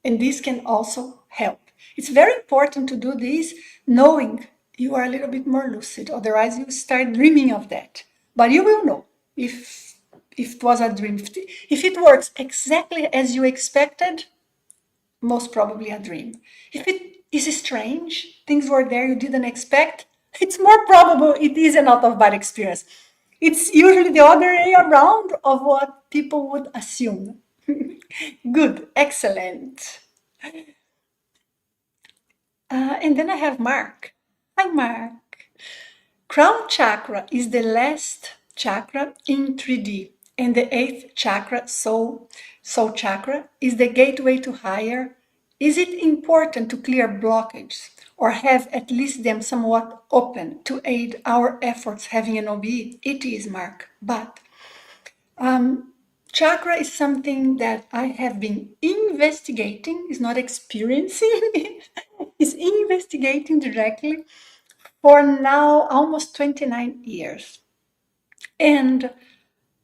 and this can also help. It's very important to do this knowing you are a little bit more lucid, otherwise you start dreaming of that. But you will know if it was a dream. If it works exactly as you expected, most probably a dream. If it is strange, things were there you didn't expect, it's more probable it is an out-of-body experience. It's usually the other way around of what people would assume. Good, excellent. And then I have Mark. Hi, Mark. Crown chakra is the last chakra in 3D, and the eighth chakra, soul chakra, is the gateway to higher. Is it important to clear blockages or have at least them somewhat open to aid our efforts having an OBE? It is, Mark, but chakra is something that I have been investigating, is not experiencing, is investigating directly for now almost 29 years. And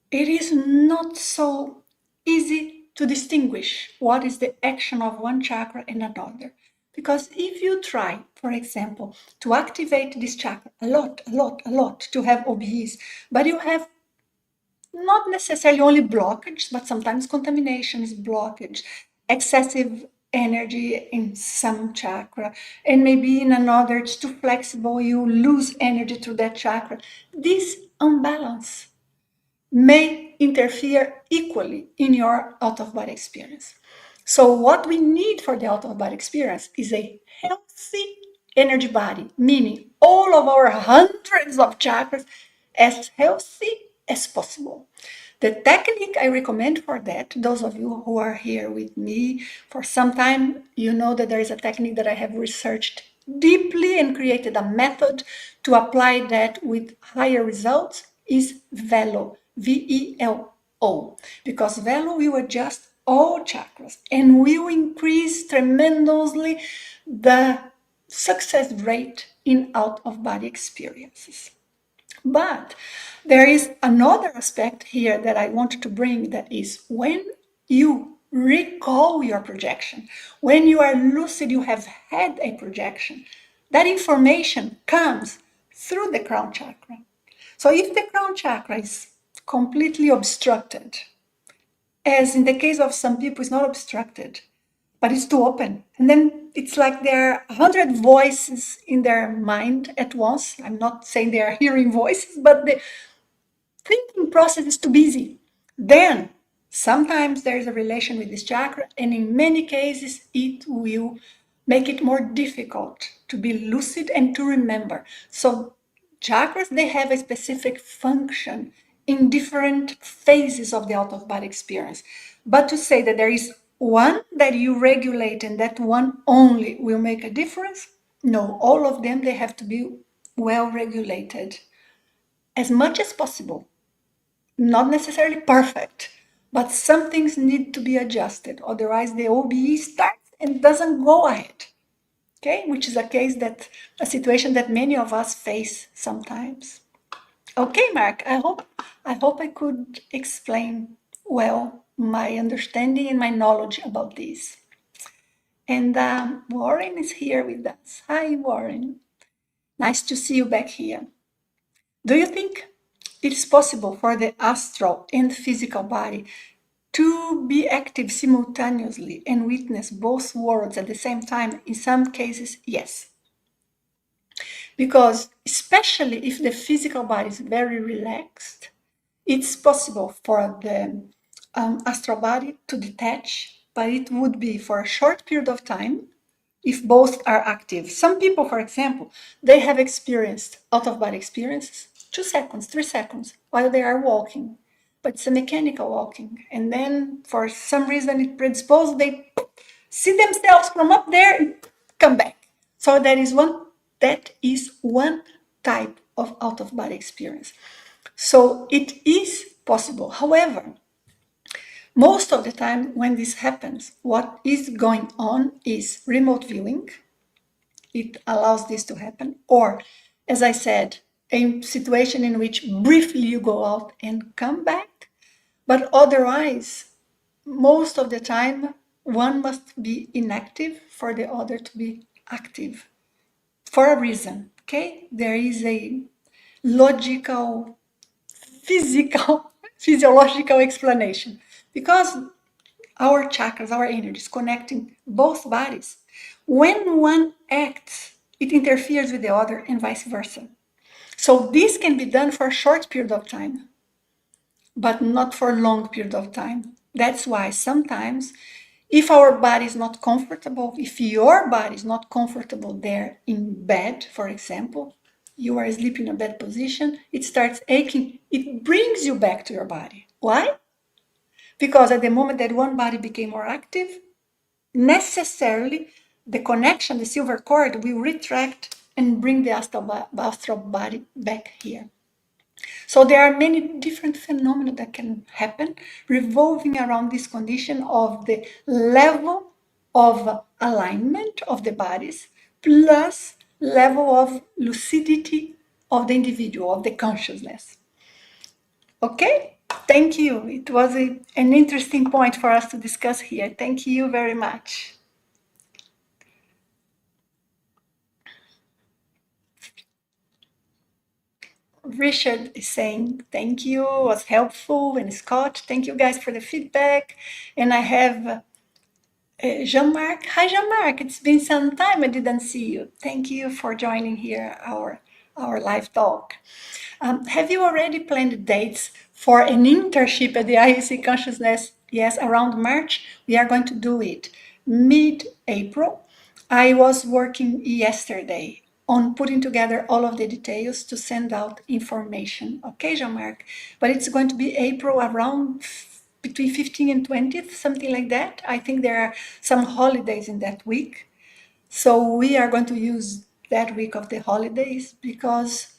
it is not so easy to distinguish what is the action of one chakra and another. Because if you try, for example, to activate this chakra a lot, to have OBEs, but you have not necessarily only blockage, but sometimes contamination is blockage, excessive energy in some chakra, and maybe in another it's too flexible, you lose energy through that chakra. This unbalance may interfere equally in your out-of-body experience. So what we need for the out-of-body experience is a healthy energy body, meaning all of our hundreds of chakras as healthy as possible. The technique I recommend for that, those of you who are here with me for some time, you know that there is a technique that I have researched deeply and created a method to apply that with higher results, is Velo, V-E-L-O, because Velo will adjust all chakras and will increase tremendously the success rate in out-of-body experiences. But there is another aspect here that I want to bring, that is when you recall your projection, when you are lucid, you have had a projection, that information comes through the crown chakra. So if the crown chakra is completely obstructed, as in the case of some people, it's not obstructed, but it's too open. And then it's like there are 100 voices in their mind at once. I'm not saying they are hearing voices, but the thinking process is too busy. Then sometimes there is a relation with this chakra, and in many cases it will make it more difficult to be lucid and to remember. So chakras, they have a specific function in different phases of the out-of-body experience. But to say that there is one that you regulate and that one only will make a difference, no, all of them, they have to be well regulated as much as possible. Not necessarily perfect, but some things need to be adjusted. Otherwise, the OBE starts and doesn't go ahead. Okay, which is a situation that many of us face sometimes. Okay, Mark, I hope I could explain well my understanding and my knowledge about this. And Warren is here with us. Hi, Warren. Nice to see you back here. Do you think it is possible for the astral and physical body to be active simultaneously and witness both worlds at the same time? In some cases, yes. Because especially if the physical body is very relaxed, it's possible for the astral body to detach, but it would be for a short period of time if both are active. Some people, for example, they have experienced out-of-body experiences 2 seconds, 3 seconds while they are walking, but it's a mechanical walking. And then for some reason it predisposed, they see themselves from up there and come back. So that is one type of out-of-body experience. So it is possible. However, most of the time when this happens, what is going on is remote viewing. It allows this to happen. Or, as I said, a situation in which briefly you go out and come back. But otherwise, most of the time, one must be inactive for the other to be active for a reason. Okay? There is a logical, physical, physiological explanation. Because our chakras, our energies connecting both bodies, when one acts, it interferes with the other and vice versa. So this can be done for a short period of time, but not for a long period of time. That's why sometimes if our body is not comfortable, if your body is not comfortable there in bed, for example, you are asleep in a bed position, it starts aching, it brings you back to your body. Why? Because at the moment that one body became more active, necessarily the connection, the silver cord, will retract and bring the astral body back here. So there are many different phenomena that can happen revolving around this condition of the level of alignment of the bodies plus level of lucidity of the individual, of the consciousness. Okay? Thank you. It was an interesting point for us to discuss here. Thank you very much. Richard is saying thank you, was helpful, and Scott, thank you guys for the feedback. And I have Jean-Marc. Hi, Jean-Marc. It's been some time I didn't see you. Thank you for joining here our live talk. Have you already planned dates for an internship at the IEC Consciousness? Yes, around March. We are going to do it mid-April. I was working yesterday on putting together all of the details to send out information. Okay, Jean-Marc? But it's going to be April around between 15th and 20th, something like that. I think there are some holidays in that week. So we are going to use that week of the holidays because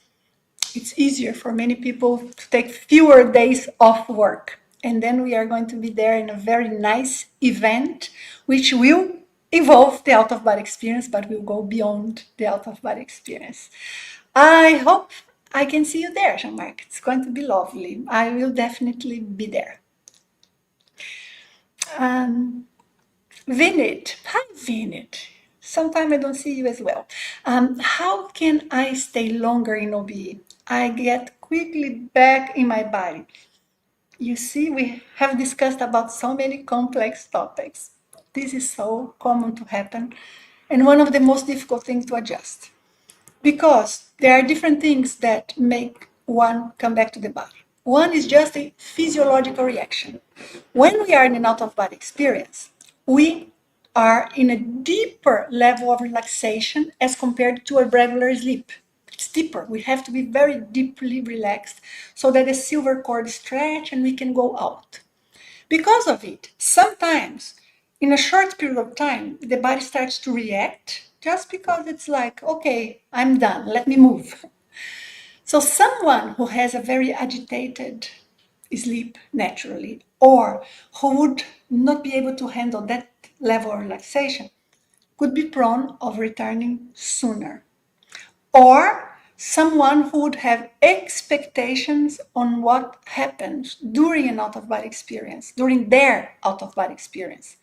it's easier for many people to take fewer days off work. And then we are going to be there in a very nice event, which will involve the out-of-body experience, but will go beyond the out-of-body experience. I hope I can see you there, Jean-Marc. It's going to be lovely. I will definitely be there. Vinit. Hi, Vinit. Sometime I don't see you as well. How can I stay longer in OBE? I get quickly back in my body. You see, we have discussed about so many complex topics. This is so common to happen and one of the most difficult things to adjust because there are different things that make one come back to the body. One is just a physiological reaction. When we are in an out-of-body experience, we are in a deeper level of relaxation as compared to a regular sleep. It's deeper. We have to be very deeply relaxed so that the silver cord stretch and we can go out. Because of it, sometimes in a short period of time, the body starts to react just because it's like, okay, I'm done, let me move. So someone who has a very agitated sleep naturally, or who would not be able to handle that level of relaxation, could be prone of returning sooner. Or someone who would have expectations on what happens during an out-of-body experience, during their out-of-body experience.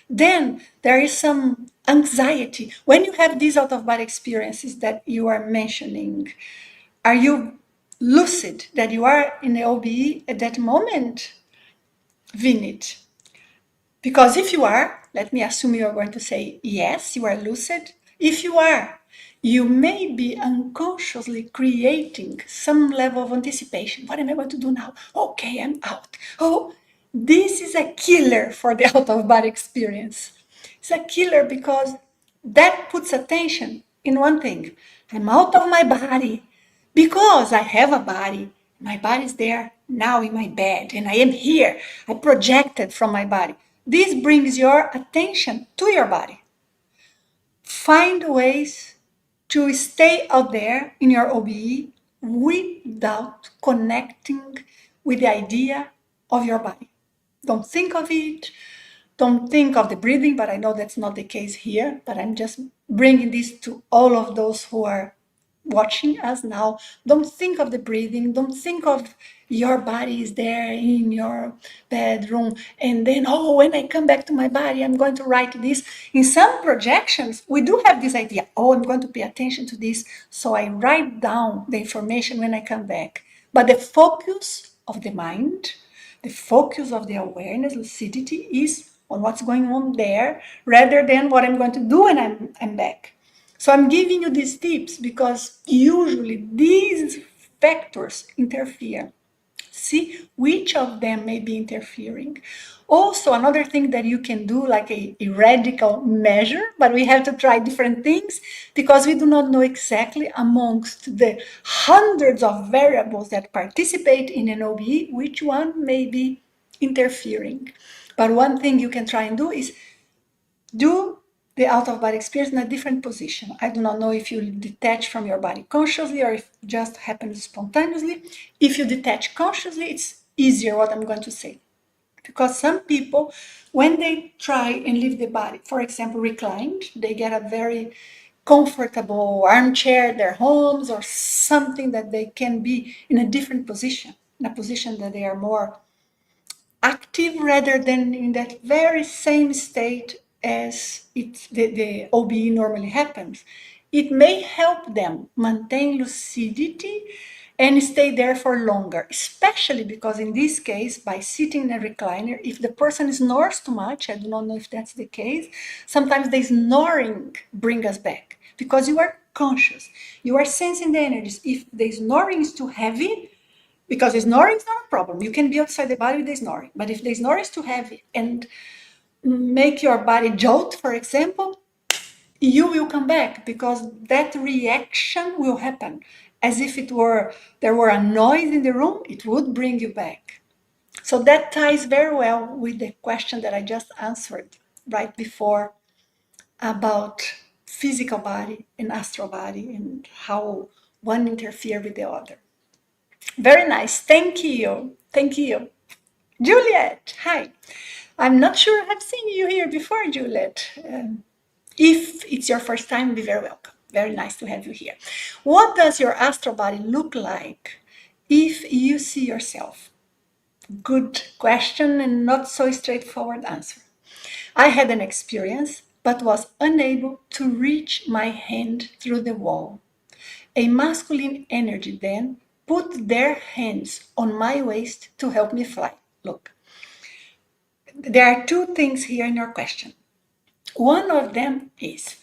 Then there is some anxiety. When you have these out-of-body experiences that you are mentioning, are you lucid that you are in the OBE at that moment? Vinit. Because if you are, let me assume you are going to say yes, you are lucid. If you are, you may be unconsciously creating some level of anticipation. What am I going to do now? Okay, I'm out. Oh, this is a killer for the out-of-body experience. It's a killer because that puts attention in one thing. I'm out of my body because I have a body. My body is there now in my bed and I am here. I projected from my body. This brings your attention to your body. Find ways to stay out there in your OBE without connecting with the idea of your body. Don't think of it. Don't think of the breathing, but I know that's not the case here. But I'm just bringing this to all of those who are watching us now, don't think of the breathing, don't think of your body is there in your bedroom, and then, oh, when I come back to my body, I'm going to write this. In some projections, we do have this idea, oh, I'm going to pay attention to this, so I write down the information when I come back. But the focus of the mind, the focus of the awareness, lucidity, is on what's going on there rather than what I'm going to do when I'm back. So I'm giving you these tips because usually these factors interfere. See which of them may be interfering. Also, another thing that you can do, like a radical measure, but we have to try different things because we do not know exactly amongst the hundreds of variables that participate in an OBE, which one may be interfering. But one thing you can try and do is do the out-of-body experience in a different position. I do not know if you detach from your body consciously or if it just happens spontaneously. If you detach consciously, it's easier what I'm going to say. Because some people, when they try and leave the body, for example, reclined, they get a very comfortable armchair at their homes or something that they can be in a different position, in a position that they are more active rather than in that very same state as the OBE normally happens. It may help them maintain lucidity and stay there for longer, especially because in this case, by sitting in a recliner, if the person snores too much, I do not know if that's the case, sometimes the snoring brings us back because you are conscious, you are sensing the energies. If the snoring is too heavy, because snoring is not a problem. You can be outside the body with the snoring. But if the snoring is too heavy and make your body jolt, for example, you will come back because that reaction will happen. As if there were a noise in the room, it would bring you back. So that ties very well with the question that I just answered right before about physical body and astral body and how one interfere with the other. Very nice. Thank you. Thank you. Juliet, hi. I'm not sure I've seen you here before, Juliet. If it's your first time, be very welcome. Very nice to have you here. What does your astral body look like if you see yourself? Good question and not so straightforward answer. I had an experience but was unable to reach my hand through the wall. A masculine energy then put their hands on my waist to help me fly. Look, there are two things here in your question. One of them is,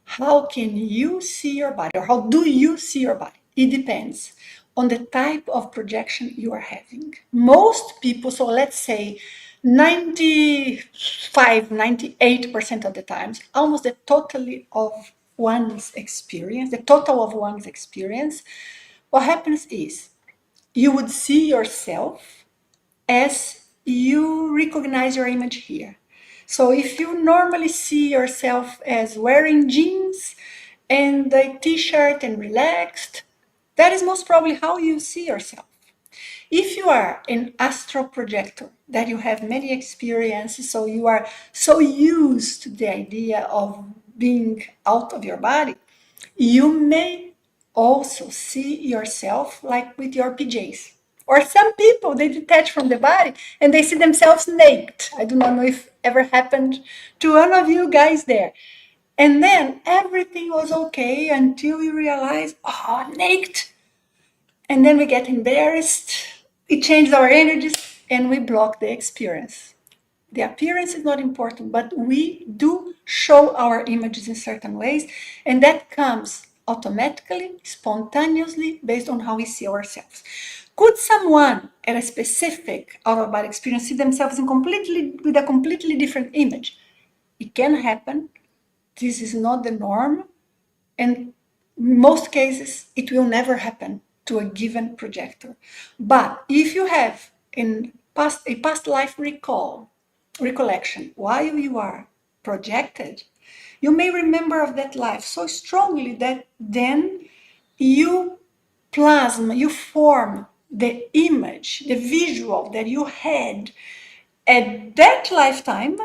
how can you see your body, or how do you see your body? It depends on the type of projection you are having. Most people, so let's say 95, 98% of the times, almost the total of one's experience, what happens is you would see yourself as you recognize your image here. So if you normally see yourself as wearing jeans and a t-shirt and relaxed, that is most probably how you see yourself. If you are an astral projector, that you have many experiences, so you are so used to the idea of being out of your body, you may also see yourself like with your PJs. Or some people, they detach from the body and they see themselves naked. I do not know if ever happened to one of you guys there. And then everything was okay until you realize, oh, naked. And then we get embarrassed. It changes our energies and we block the experience. The appearance is not important, but we do show our images in certain ways, and that comes automatically, spontaneously, based on how we see ourselves. Could someone at a specific out-of-body experience see themselves with a completely different image? It can happen. This is not the norm, and in most cases, it will never happen to a given projector. But if you have a past life recollection while you are projected, you may remember of that life so strongly that then you you form the image, the visual that you had at that lifetime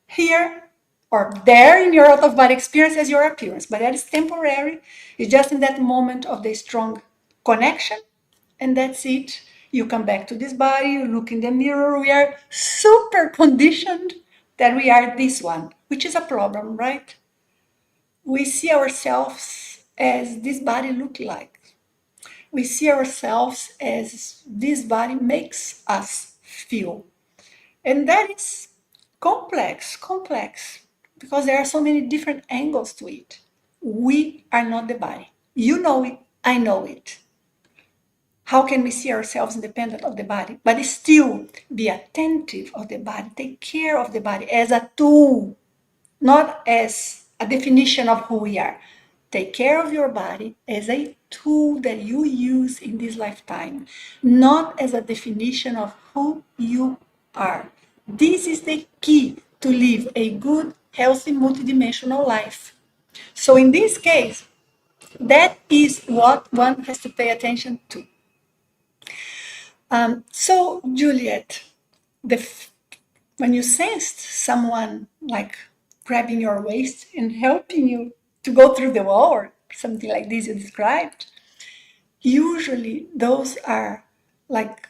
here or there in your out-of-body experience as your appearance, but that is temporary. It's just in that moment of the strong connection, and that's it. You come back to this body, you look in the mirror, we are super conditioned that we are this one, which is a problem, right? We see ourselves as this body look like. We see ourselves as this body makes us feel. And that is complex, because there are so many different angles to it. We are not the body. You know it, I know it. How can we see ourselves independent of the body, but still be attentive of the body, take care of the body as a tool, not as a definition of who we are. Take care of your body as a tool that you use in this lifetime, not as a definition of who you are. This is the key to live a good, healthy, multidimensional life. So in this case, that is what one has to pay attention to. So Juliet, when you sensed someone like grabbing your waist and helping you to go through the wall or something like this you described, usually those are like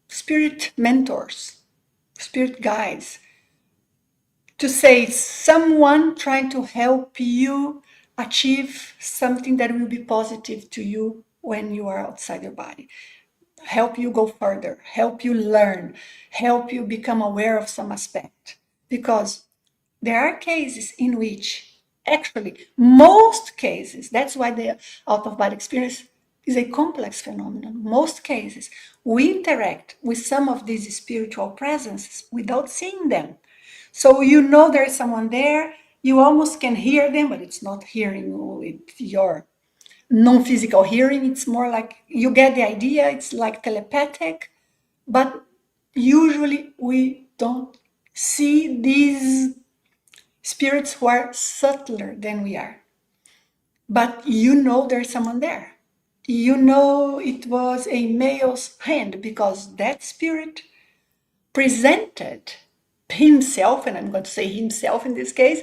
spirit mentors, spirit guides, to say someone trying to help you achieve something that will be positive to you when you are outside your body. Help you go further, help you learn, help you become aware of some aspect. Because there are cases in which, actually, most cases, that's why the out-of-body experience is a complex phenomenon. Most cases, we interact with some of these spiritual presences without seeing them. So you know there is someone there, you almost can hear them, but it's not hearing with your non-physical hearing. It's more like you get the idea, it's like telepathic, but usually we don't see these spirits who are subtler than we are. But you know there's someone there. You know it was a male's hand because that spirit presented himself, and I'm going to say himself in this case,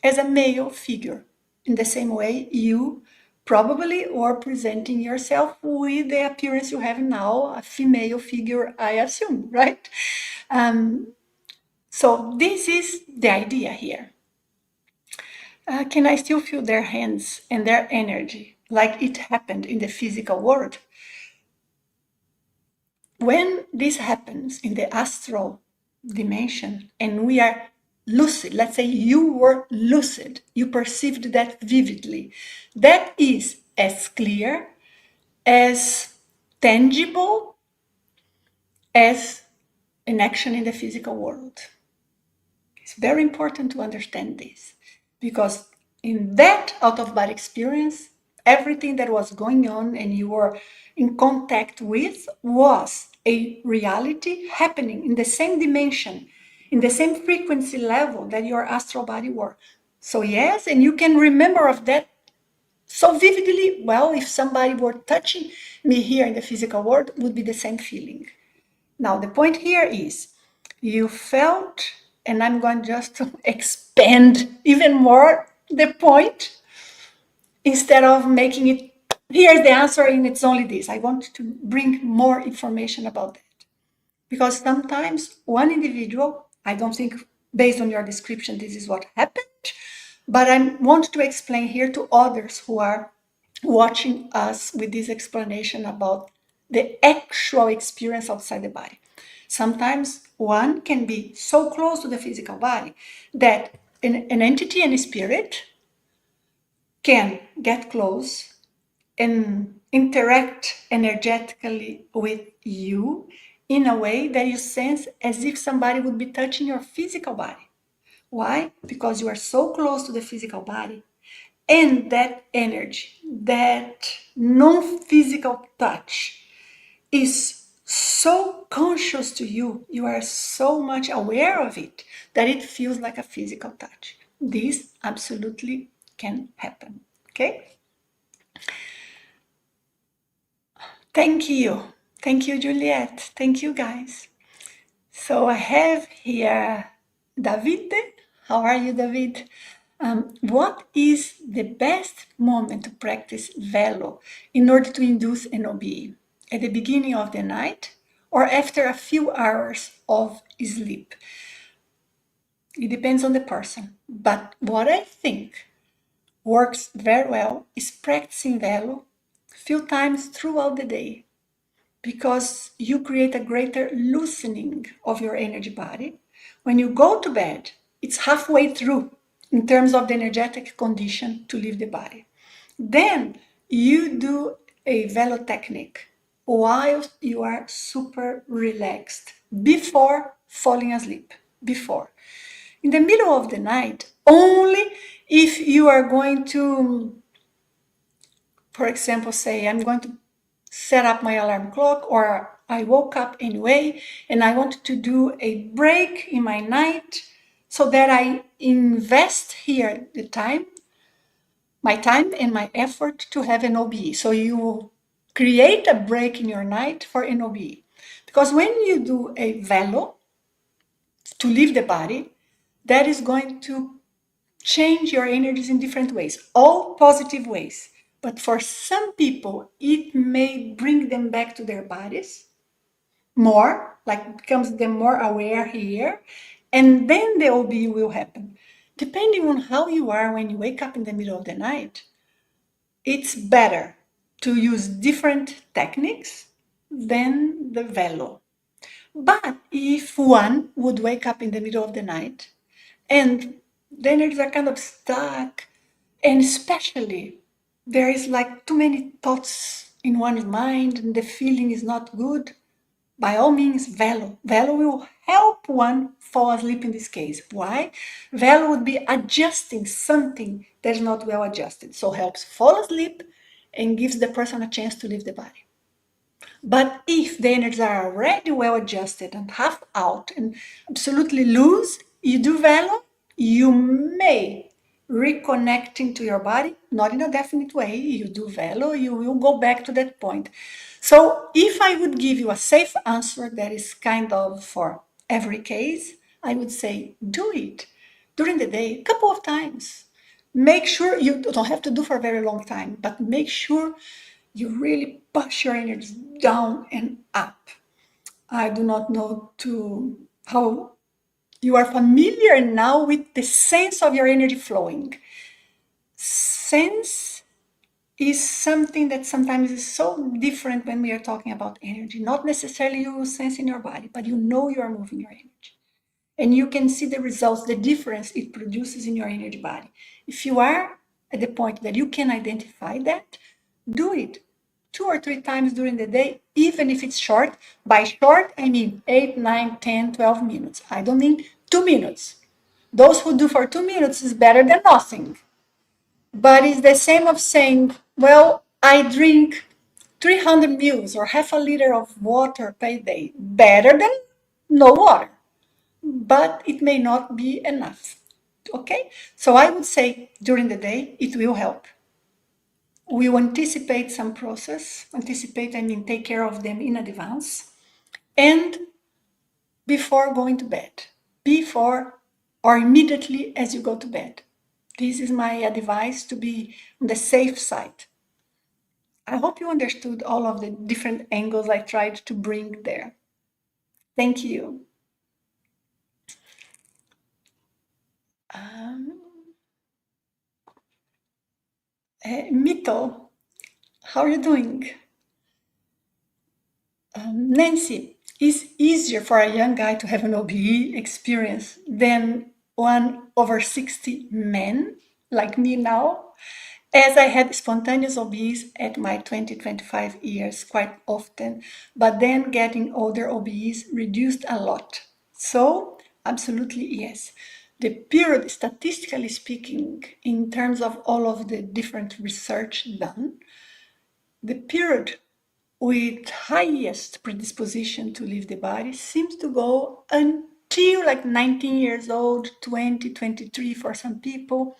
as a male figure. In the same way, you probably are presenting yourself with the appearance you have now, a female figure, I assume, right? So this is the idea here. Can I still feel their hands and their energy like it happened in the physical world? When this happens in the astral dimension and we are lucid, let's say you were lucid, you perceived that vividly, that is as clear, as tangible as an action in the physical world. It's very important to understand this, because in that out-of-body experience, everything that was going on and you were in contact with was a reality happening in the same dimension, in the same frequency level that your astral body were. So yes, and you can remember of that so vividly. Well, if somebody were touching me here in the physical world, it would be the same feeling. Now, the point here is you felt, and I'm going just to expand even more the point instead of making it, here's the answer and it's only this. I want to bring more information about that. Because sometimes one individual, I don't think based on your description this is what happened, but I want to explain here to others who are watching us with this explanation about the actual experience outside the body. Sometimes one can be so close to the physical body that an entity and a spirit can get close and interact energetically with you in a way that you sense as if somebody would be touching your physical body. Why? Because you are so close to the physical body, and that energy, that non-physical touch is so conscious to you, you are so much aware of it, that it feels like a physical touch. This absolutely can happen, okay? Thank you. Thank you, Juliet. Thank you, guys. So I have here David. How are you, David? What is the best moment to practice velo in order to induce an OBE? At the beginning of the night or after a few hours of sleep? It depends on the person. But what I think works very well is practicing velo a few times throughout the day, because you create a greater loosening of your energy body. When you go to bed, it's halfway through in terms of the energetic condition to leave the body. Then you do a velo technique while you are super relaxed before falling asleep. Before. In the middle of the night, only if you are going to, for example, say, I'm going to set up my alarm clock, or I woke up anyway and I want to do a break in my night so that I invest here the time, my time and my effort to have an OBE. So you create a break in your night for an OBE. Because when you do a velo to leave the body, that is going to change your energies in different ways, all positive ways. But for some people, it may bring them back to their bodies more, like becomes them more aware here, and then the OB will happen. Depending on how you are when you wake up in the middle of the night, it's better to use different techniques than the velo. But if one would wake up in the middle of the night and the energies are kind of stuck, and especially there is like too many thoughts in one's mind and the feeling is not good, by all means, velo. Velo will help one fall asleep in this case. Why? Velo would be adjusting something that is not well adjusted. So helps fall asleep and gives the person a chance to leave the body. But if the energies are already well adjusted and half out and absolutely loose, you do velo, you may reconnecting to your body, not in a definite way. You do velo, you will go back to that point. So if I would give you a safe answer that is kind of for every case, I would say do it during the day a couple of times. Make sure you don't have to do for a very long time, but make sure you really push your energies down and up. I do not know how you are familiar now with the sense of your energy flowing. Sense is something that sometimes is so different when we are talking about energy. Not necessarily you will sense in your body, but you know you are moving your energy. And you can see the results, the difference it produces in your energy body. If you are at the point that you can identify that, do it 2 or 3 times during the day, even if it's short. By short, I mean 8, 9, 10, 12 minutes. I don't mean 2 minutes. Those who do for 2 minutes is better than nothing. But it's the same of saying, well, I drink 300 ml or half a liter of water per day. Better than no water. But it may not be enough. Okay? So I would say during the day, it will help. We will anticipate some process. Anticipate, I mean, take care of them in advance. And before going to bed. Before or immediately as you go to bed. This is my advice to be on the safe side. I hope you understood all of the different angles I tried to bring there. Thank you. Mito, how are you doing? Nancy, it's easier for a young guy to have an OBE experience than one over 60 men like me now, as I had spontaneous OBEs at my 20-25 years quite often, but then getting older OBEs reduced a lot. So, absolutely yes. The period, statistically speaking, in terms of all of the different research done, the period with highest predisposition to leave the body seems to go until like 19 years old, 20, 23 for some people.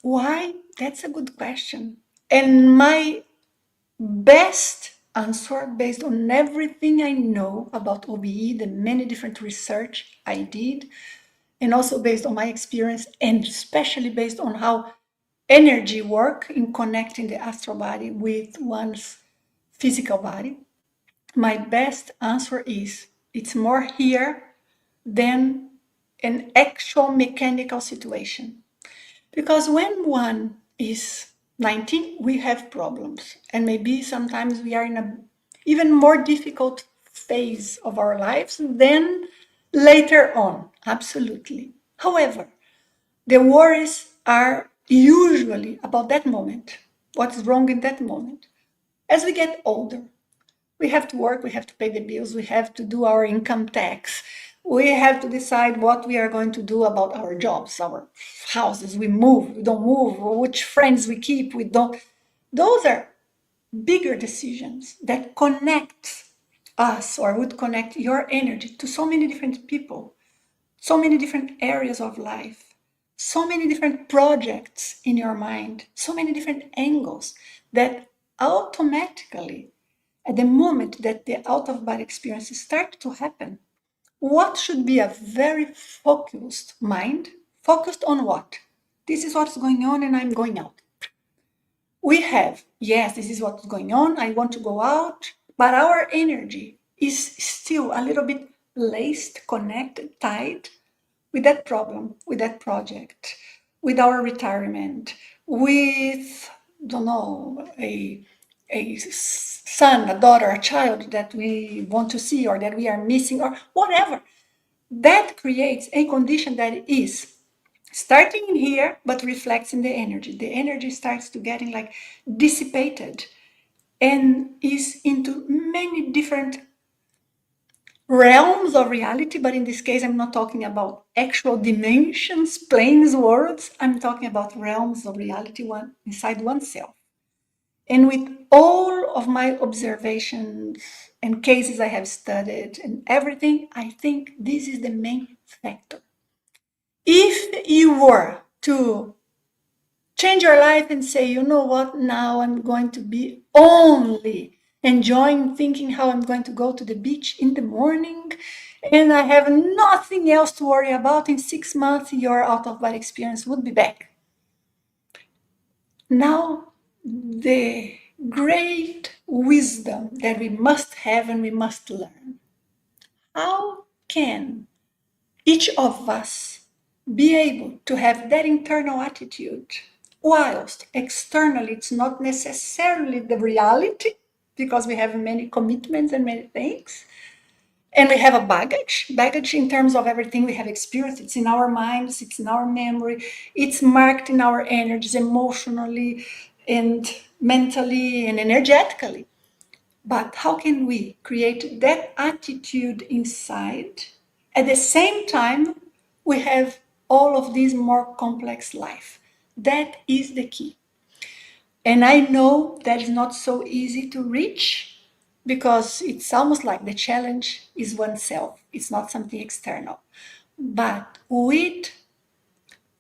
Why? That's a good question. And my best answer, based on everything I know about OBE, the many different research I did, and also based on my experience, and especially based on how energy work in connecting the astral body with one's physical body, my best answer is it's more here than an actual mechanical situation. Because when one is 19, we have problems. And maybe sometimes we are in a even more difficult phase of our lives than later on. Absolutely. However, the worries are usually about that moment. What's wrong in that moment? As we get older, we have to work, we have to pay the bills, we have to do our income tax, we have to decide what we are going to do about our jobs, our houses, we move, we don't move, which friends we keep, we don't. Those are bigger decisions that connect us or would connect your energy to so many different people, so many different areas of life, so many different projects in your mind, so many different angles that automatically, at the moment that the out of body experiences start to happen, what should be a very focused mind, focused on what? This is what's going on and I'm going out. We have, yes, this is what's going on, I want to go out, but our energy is still a little bit laced, connected, tied with that problem, with that project, with our retirement, with, don't know, a son, a daughter, a child that we want to see or that we are missing or whatever. That creates a condition that is starting in here but reflects in the energy. The energy starts to getting like dissipated and is into many different realms of reality, but in this case, I'm not talking about actual dimensions, planes, worlds. I'm talking about realms of reality one inside oneself. And with all of my observations and cases I have studied and everything, I think this is the main factor. If you were to change your life and say, you know what, now I'm going to be only enjoying thinking how I'm going to go to the beach in the morning and I have nothing else to worry about, in 6 months your out of body experience would be back. Now, the great wisdom that we must have and we must learn. How can each of us be able to have that internal attitude whilst externally it's not necessarily the reality, because we have many commitments and many things, and we have a baggage in terms of everything we have experienced. It's in our minds, it's in our memory, it's marked in our energies emotionally and mentally and energetically. But how can we create that attitude inside? At the same time, we have all of this more complex life. That is the key. And I know that is not so easy to reach because it's almost like the challenge is oneself. It's not something external. But with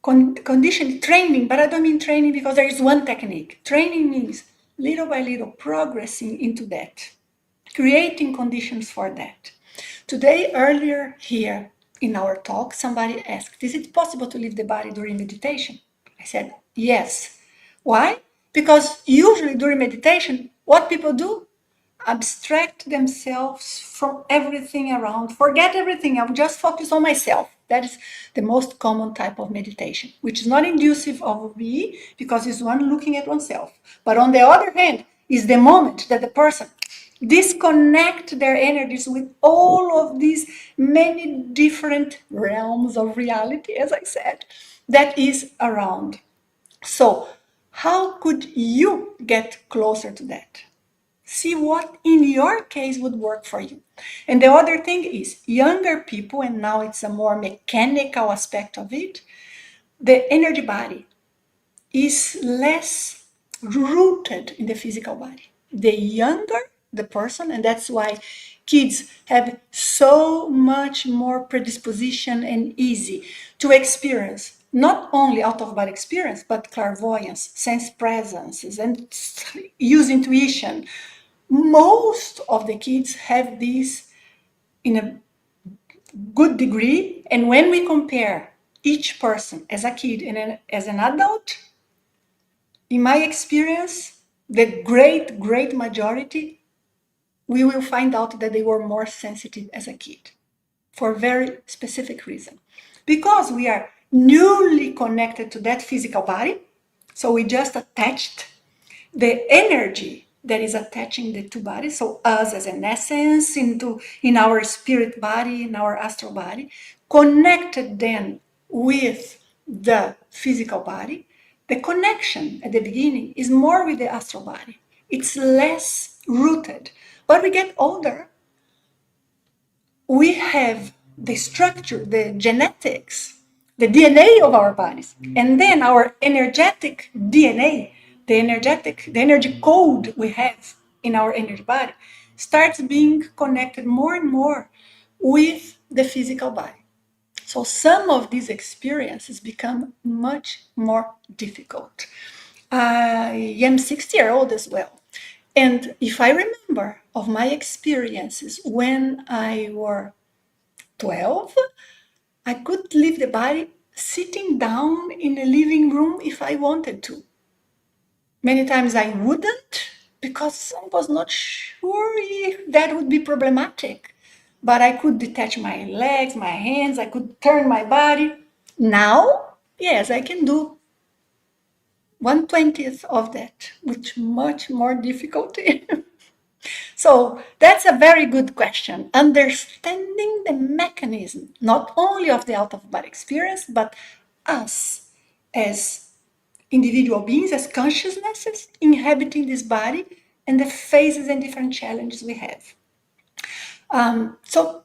conditioning, training, but I don't mean training because there is one technique. Training means little by little progressing into that, creating conditions for that. Today, earlier here in our talk, somebody asked, is it possible to leave the body during meditation? I said, yes. Why? Because usually during meditation, what people do? Abstract themselves from everything around, forget everything, I'll just focus on myself. That is the most common type of meditation, which is not inducive of me because it's one looking at oneself. But on the other hand, is the moment that the person disconnect their energies with all of these many different realms of reality, as I said, that is around. So, how could you get closer to that? See what in your case would work for you. And the other thing is younger people, and now it's a more mechanical aspect of it, the energy body is less rooted in the physical body. The younger the person, and that's why kids have so much more predisposition and easy to experience not only out of body experience, but clairvoyance, sense presences, and use intuition. Most of the kids have this in a good degree. And when we compare each person as a kid and as an adult, in my experience, the great majority, we will find out that they were more sensitive as a kid for a very specific reason. Because we are newly connected to that physical body, so we just attached the energy that is attaching the two bodies, so us as an essence in our spirit body, in our astral body, connected then with the physical body. The connection at the beginning is more with the astral body. It's less rooted. But we get older, we have the structure, the genetics, the DNA of our bodies, and then our energetic DNA, the energy code we have in our energy body starts being connected more and more with the physical body. So some of these experiences become much more difficult. I am 60-year-old as well. And if I remember of my experiences when I were 12, I could leave the body sitting down in the living room if I wanted to. Many times I wouldn't because I was not sure if that would be problematic. But I could detach my legs, my hands, I could turn my body. Now, yes, I can do 1/20th of that with much more difficulty. So that's a very good question. Understanding the mechanism, not only of the out-of-body experience, but us as individual beings, as consciousnesses inhabiting this body and the phases and different challenges we have. So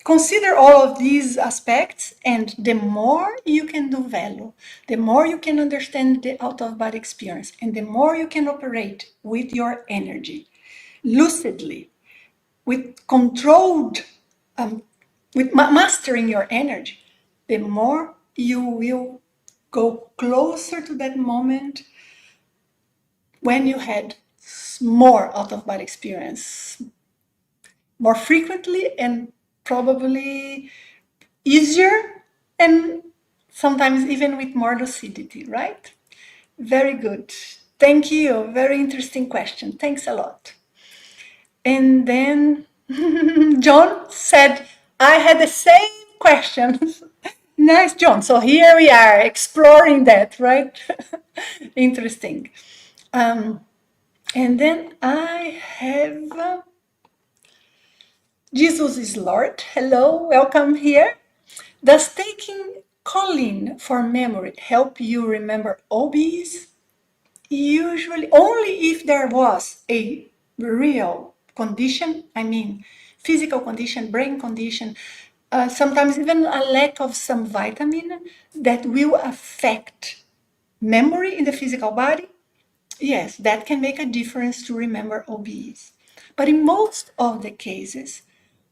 consider all of these aspects, and the more you can do value, the more you can understand the out-of-body experience, and the more you can operate with your energy lucidly, with controlled, with mastering your energy, the more you will go closer to that moment when you had more out-of-body experience, more frequently and probably easier, and sometimes even with more lucidity, right? Very good. Thank you. Very interesting question. Thanks a lot. And then John said, I had the same questions. Nice, John. So here we are exploring that, right? Interesting. And then I have Jesus is Lord. Hello, welcome here. Does taking choline for memory help you remember OBs? Usually only if there was a real condition, I mean, physical condition, brain condition, sometimes even a lack of some vitamin that will affect memory in the physical body. Yes, that can make a difference to remember OBs. But in most of the cases,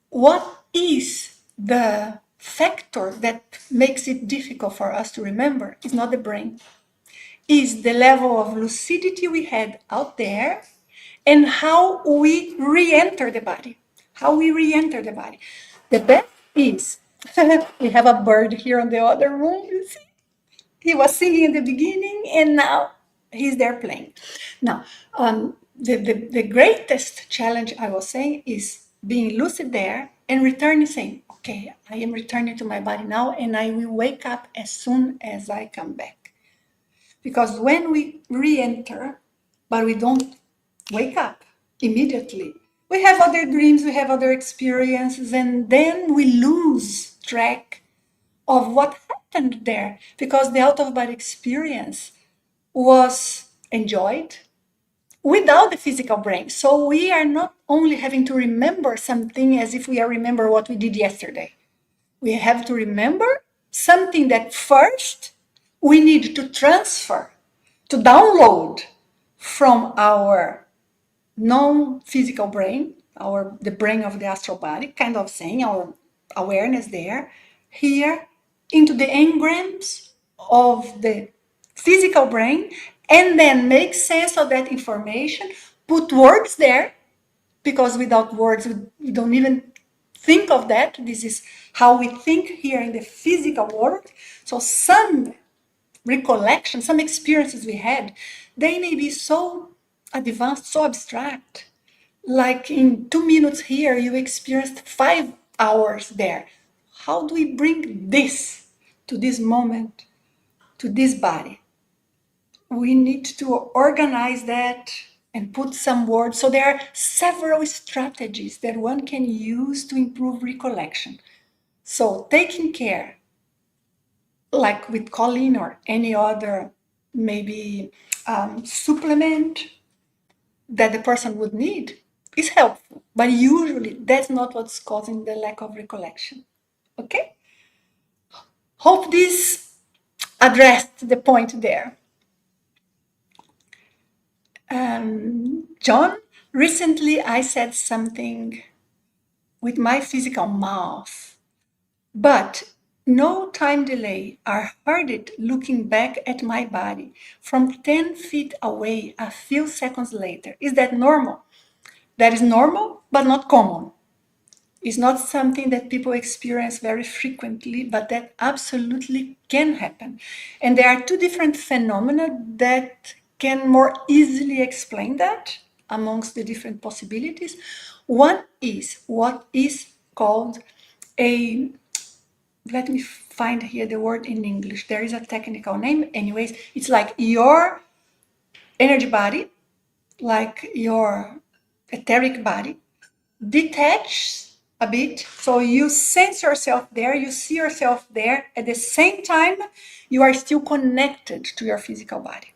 what is the factor that makes it difficult for us to remember is not the brain, is the level of lucidity we had out there and how we re-enter the body. How we re-enter the body. The best is, we have a bird here in the other room, you see? He was singing in the beginning and now he's there playing. Now, the greatest challenge I was saying is being lucid there and returning saying, okay, I am returning to my body now and I will wake up as soon as I come back. Because when we re-enter, but we don't wake up immediately, we have other dreams, we have other experiences, and then we lose track of what happened there because the out-of-body experience was enjoyed without the physical brain. So we are not only having to remember something as if we are remember what we did yesterday. We have to remember something that first we need to transfer, to download from our non-physical brain, the brain of the astral body, kind of saying our awareness there, here into the engrams of the physical brain, and then make sense of that information, put words there, because without words we don't even think of that. This is how we think here in the physical world. So some recollection, some experiences we had, they may be so advanced, so abstract. Like in 2 minutes here, you experienced 5 hours there. How do we bring this to this moment, to this body? We need to organize that and put some words. So there are several strategies that one can use to improve recollection. So taking care, like with choline or any other maybe supplement that the person would need, is helpful. But usually that's not what's causing the lack of recollection. Okay? Hope this addressed the point there. John, recently I said something with my physical mouth, but no time delay. I heard it looking back at my body from 10 feet away a few seconds later. Is that normal? That is normal, but not common. It's not something that people experience very frequently, but that absolutely can happen. And there are two different phenomena that can more easily explain that amongst the different possibilities. One is what is called a, let me find here the word in English. There is a technical name. Anyways, it's like your energy body, like your etheric body, detach a bit. So you sense yourself there, you see yourself there. At the same time, you are still connected to your physical body.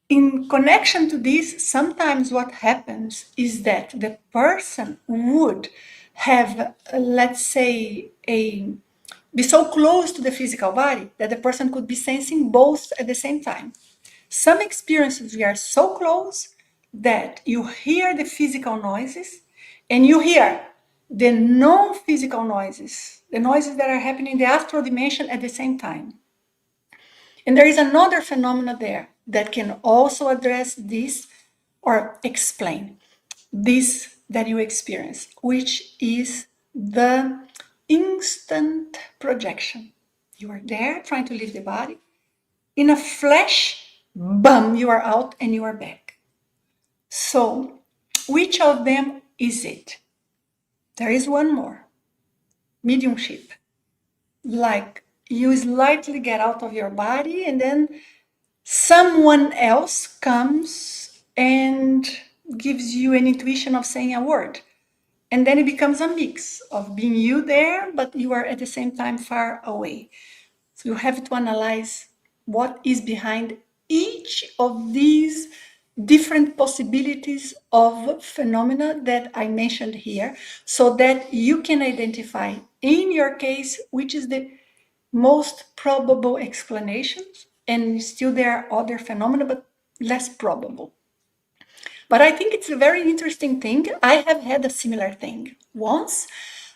In connection to this, sometimes what happens is that the person would have, let's say, be so close to the physical body that the person could be sensing both at the same time. Some experiences we are so close that you hear the physical noises and you hear the non-physical noises, the noises that are happening in the astral dimension at the same time. And there is another phenomena there that can also address this or explain this that you experience, which is the instant projection. You are there trying to leave the body. In a flash, bam, you are out and you are back. So, which of them is it? There is one more. Mediumship. Like you slightly get out of your body and then someone else comes and gives you an intuition of saying a word. And then it becomes a mix of being you there, but you are at the same time far away. So you have to analyze what is behind each of these different possibilities of phenomena that I mentioned here, so that you can identify in your case which is the most probable explanations, and still there are other phenomena, but less probable. But I think it's a very interesting thing. I have had a similar thing. Once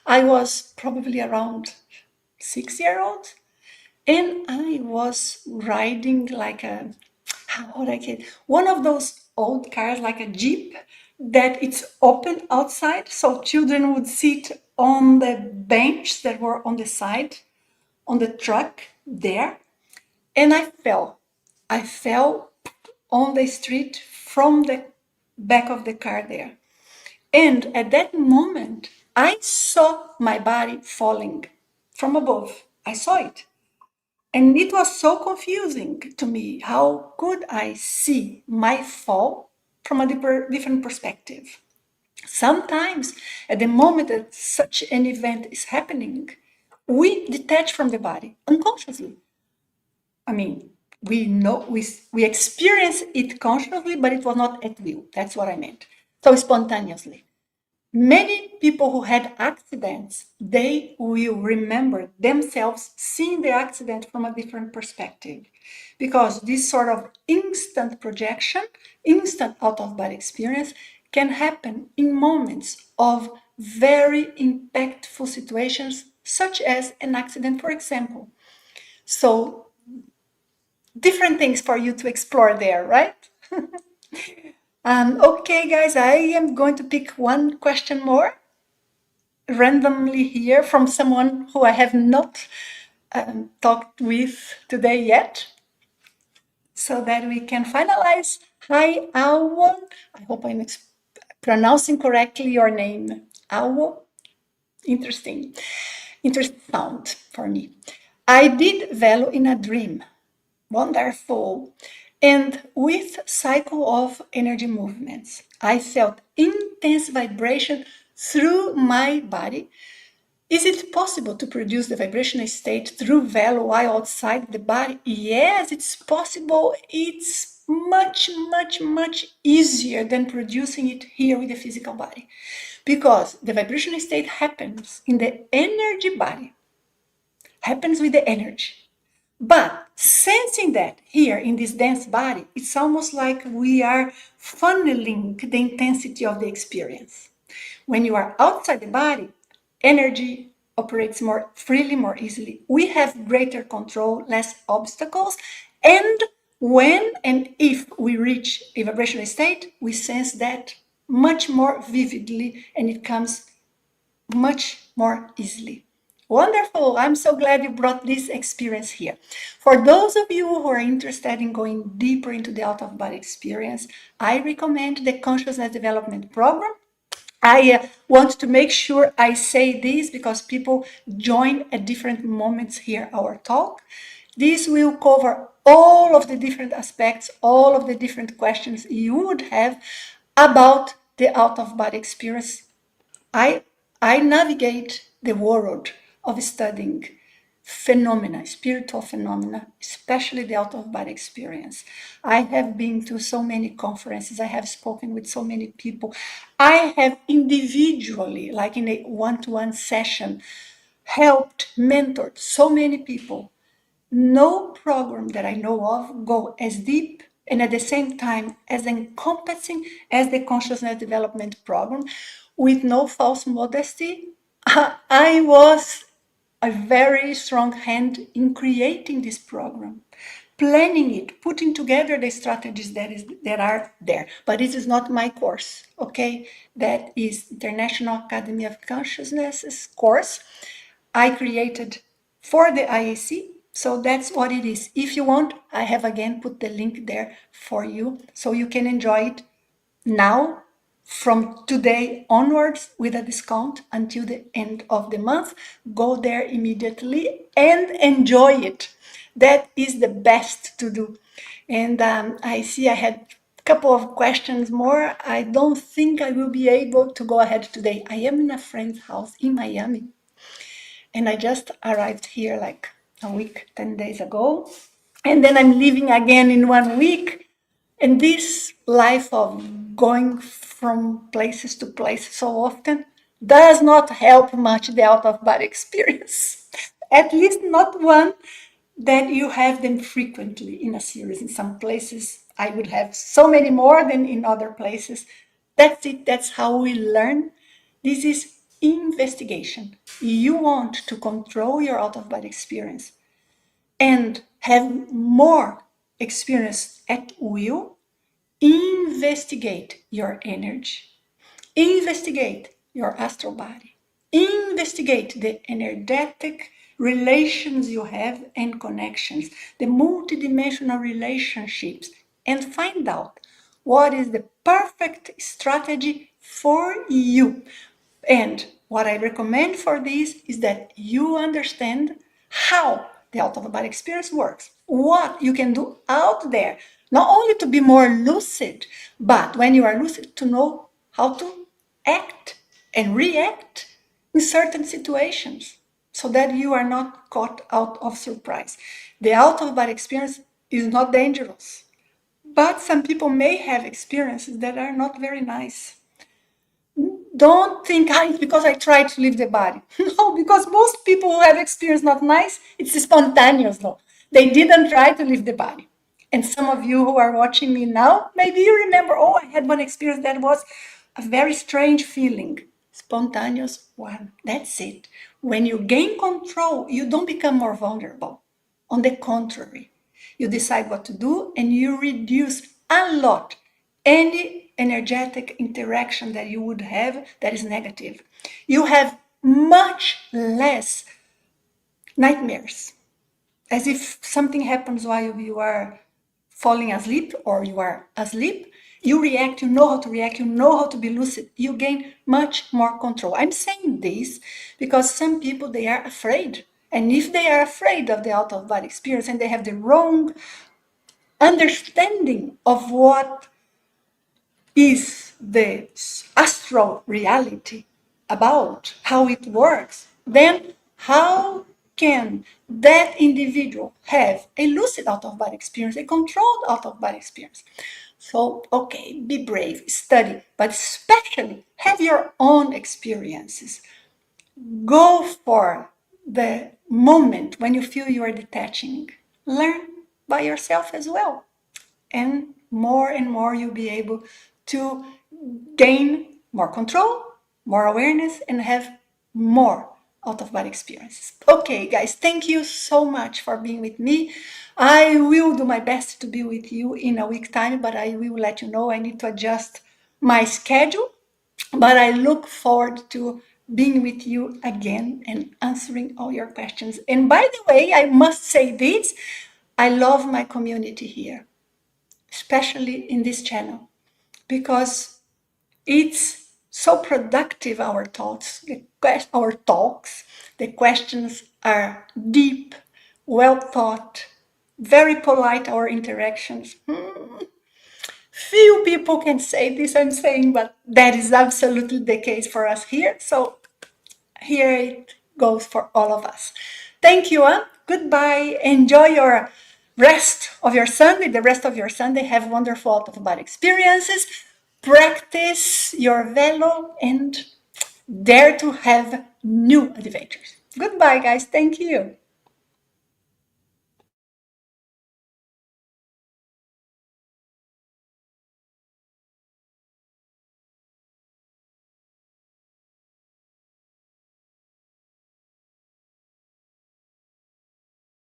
I was probably around 6 years old, and I was riding like a, how would I get, one of those old cars, like a Jeep, that it's open outside, so children would sit on the bench that were on the side, on the truck there, and I fell. I fell on the street from the back of the car there. And at that moment, I saw my body falling from above. I saw it. And it was so confusing to me. How could I see my fall from a different perspective? Sometimes, at the moment that such an event is happening, we detach from the body unconsciously. I mean, we know we experience it consciously, but it was not at will. That's what I meant. So spontaneously. Many people who had accidents, they will remember themselves seeing the accident from a different perspective. Because this sort of instant projection, instant out-of-body experience can happen in moments of very impactful situations, such as an accident, for example. So different things for you to explore there, right? Okay, guys, I am going to pick one question more. randomly here from someone who I have not talked with today yet, so that we can finalize. Hi, Awo. I hope I'm pronouncing correctly your name. Awo. Interesting. Interesting sound for me. I did value in a dream. Wonderful. And with cycle of energy movements, I felt intense vibration through my body. Is it possible to produce the vibrational state through velo while outside the body? Yes, it's possible. It's much, much, much easier than producing it here with the physical body, because the vibrational state happens in the energy body, happens with the energy. But sensing that here in this dense body, it's almost like we are funneling the intensity of the experience. When you are outside the body, energy operates more freely, more easily. We have greater control, less obstacles. And when and if we reach a vibrational state, we sense that much more vividly, and it comes much more easily. Wonderful. I'm so glad you brought this experience here. For those of you who are interested in going deeper into the out of body experience, I recommend the Consciousness Development Program. I want to make sure I say this because people join at different moments here our talk. This will cover all of the different aspects, all of the different questions you would have about the out of body experience. I navigate the world of studying phenomena, spiritual phenomena, especially the out-of-body experience. I have been to so many conferences. I have spoken with so many people. I have individually, like in a one-to-one session, helped, mentored so many people. No program that I know of go as deep and at the same time as encompassing as the consciousness development program. With no false modesty, I was a very strong hand in creating this program, planning it, putting together the strategies that are there. But this is not my course, okay? That is International Academy of Consciousness's course I created for the IAC. So that's what it is. If you want, I have again put the link there for you so you can enjoy it now from today onwards with a discount until the end of the month. Go there immediately and enjoy it. That is the best to do. And I see I had a couple of questions more. I don't think I will be able to go ahead today. I am in a friend's house in Miami. And I just arrived here like a week, 10 days ago. And then I'm leaving again in 1 week. And this life of going from places to places so often does not help much the out of body experience. At least not one that you have them frequently in a series. In some places, I would have so many more than in other places. That's it. That's how we learn. This is investigation. You want to control your out of body experience and have more experience at will. Investigate your energy. Investigate your astral body. Investigate the energetic relations you have and connections, the multidimensional relationships, and find out what is the perfect strategy for you. And what I recommend for this is that you understand how the out of body experience works, what you can do out there, not only to be more lucid, but when you are lucid, to know how to act and react in certain situations so that you are not caught out of surprise. The out of body experience is not dangerous, but some people may have experiences that are not very nice. Don't think, it's because I tried to leave the body. No, because most people who have experience not nice, it's spontaneous though. They didn't try to leave the body. And some of you who are watching me now, maybe you remember, I had one experience that was a very strange feeling. Spontaneous one. That's it. When you gain control, you don't become more vulnerable. On the contrary, you decide what to do and you reduce a lot any energetic interaction that you would have that is negative. You have much less nightmares. As if something happens while you are falling asleep or you are asleep, you react, you know how to react, you know how to be lucid, you gain much more control. I'm saying this because some people, they are afraid. And if they are afraid of the out-of-body experience and they have the wrong understanding of what is the astral reality about, how it works, then how can that individual have a lucid out-of-body experience, a controlled out-of-body experience? So, okay, be brave, study, but especially have your own experiences. Go for the moment when you feel you are detaching. Learn by yourself as well. And more you'll be able to gain more control, more awareness, and have more out-of-body experiences. Okay, guys, thank you so much for being with me. I will do my best to be with you in a week's time, but I will let you know I need to adjust my schedule. But I look forward to being with you again and answering all your questions. And by the way, I must say this, I love my community here, especially in this channel, because it's so productive, our thoughts, our talks. The questions are deep, well thought, very polite, our interactions. Few people can say this I'm saying, but that is absolutely the case for us here. So here it goes for all of us. Thank you. Goodbye. Enjoy your rest of your Sunday, the rest of your Sunday. Have wonderful out-of-body experiences. Practice your velo and dare to have new adventures. Goodbye, guys. Thank you.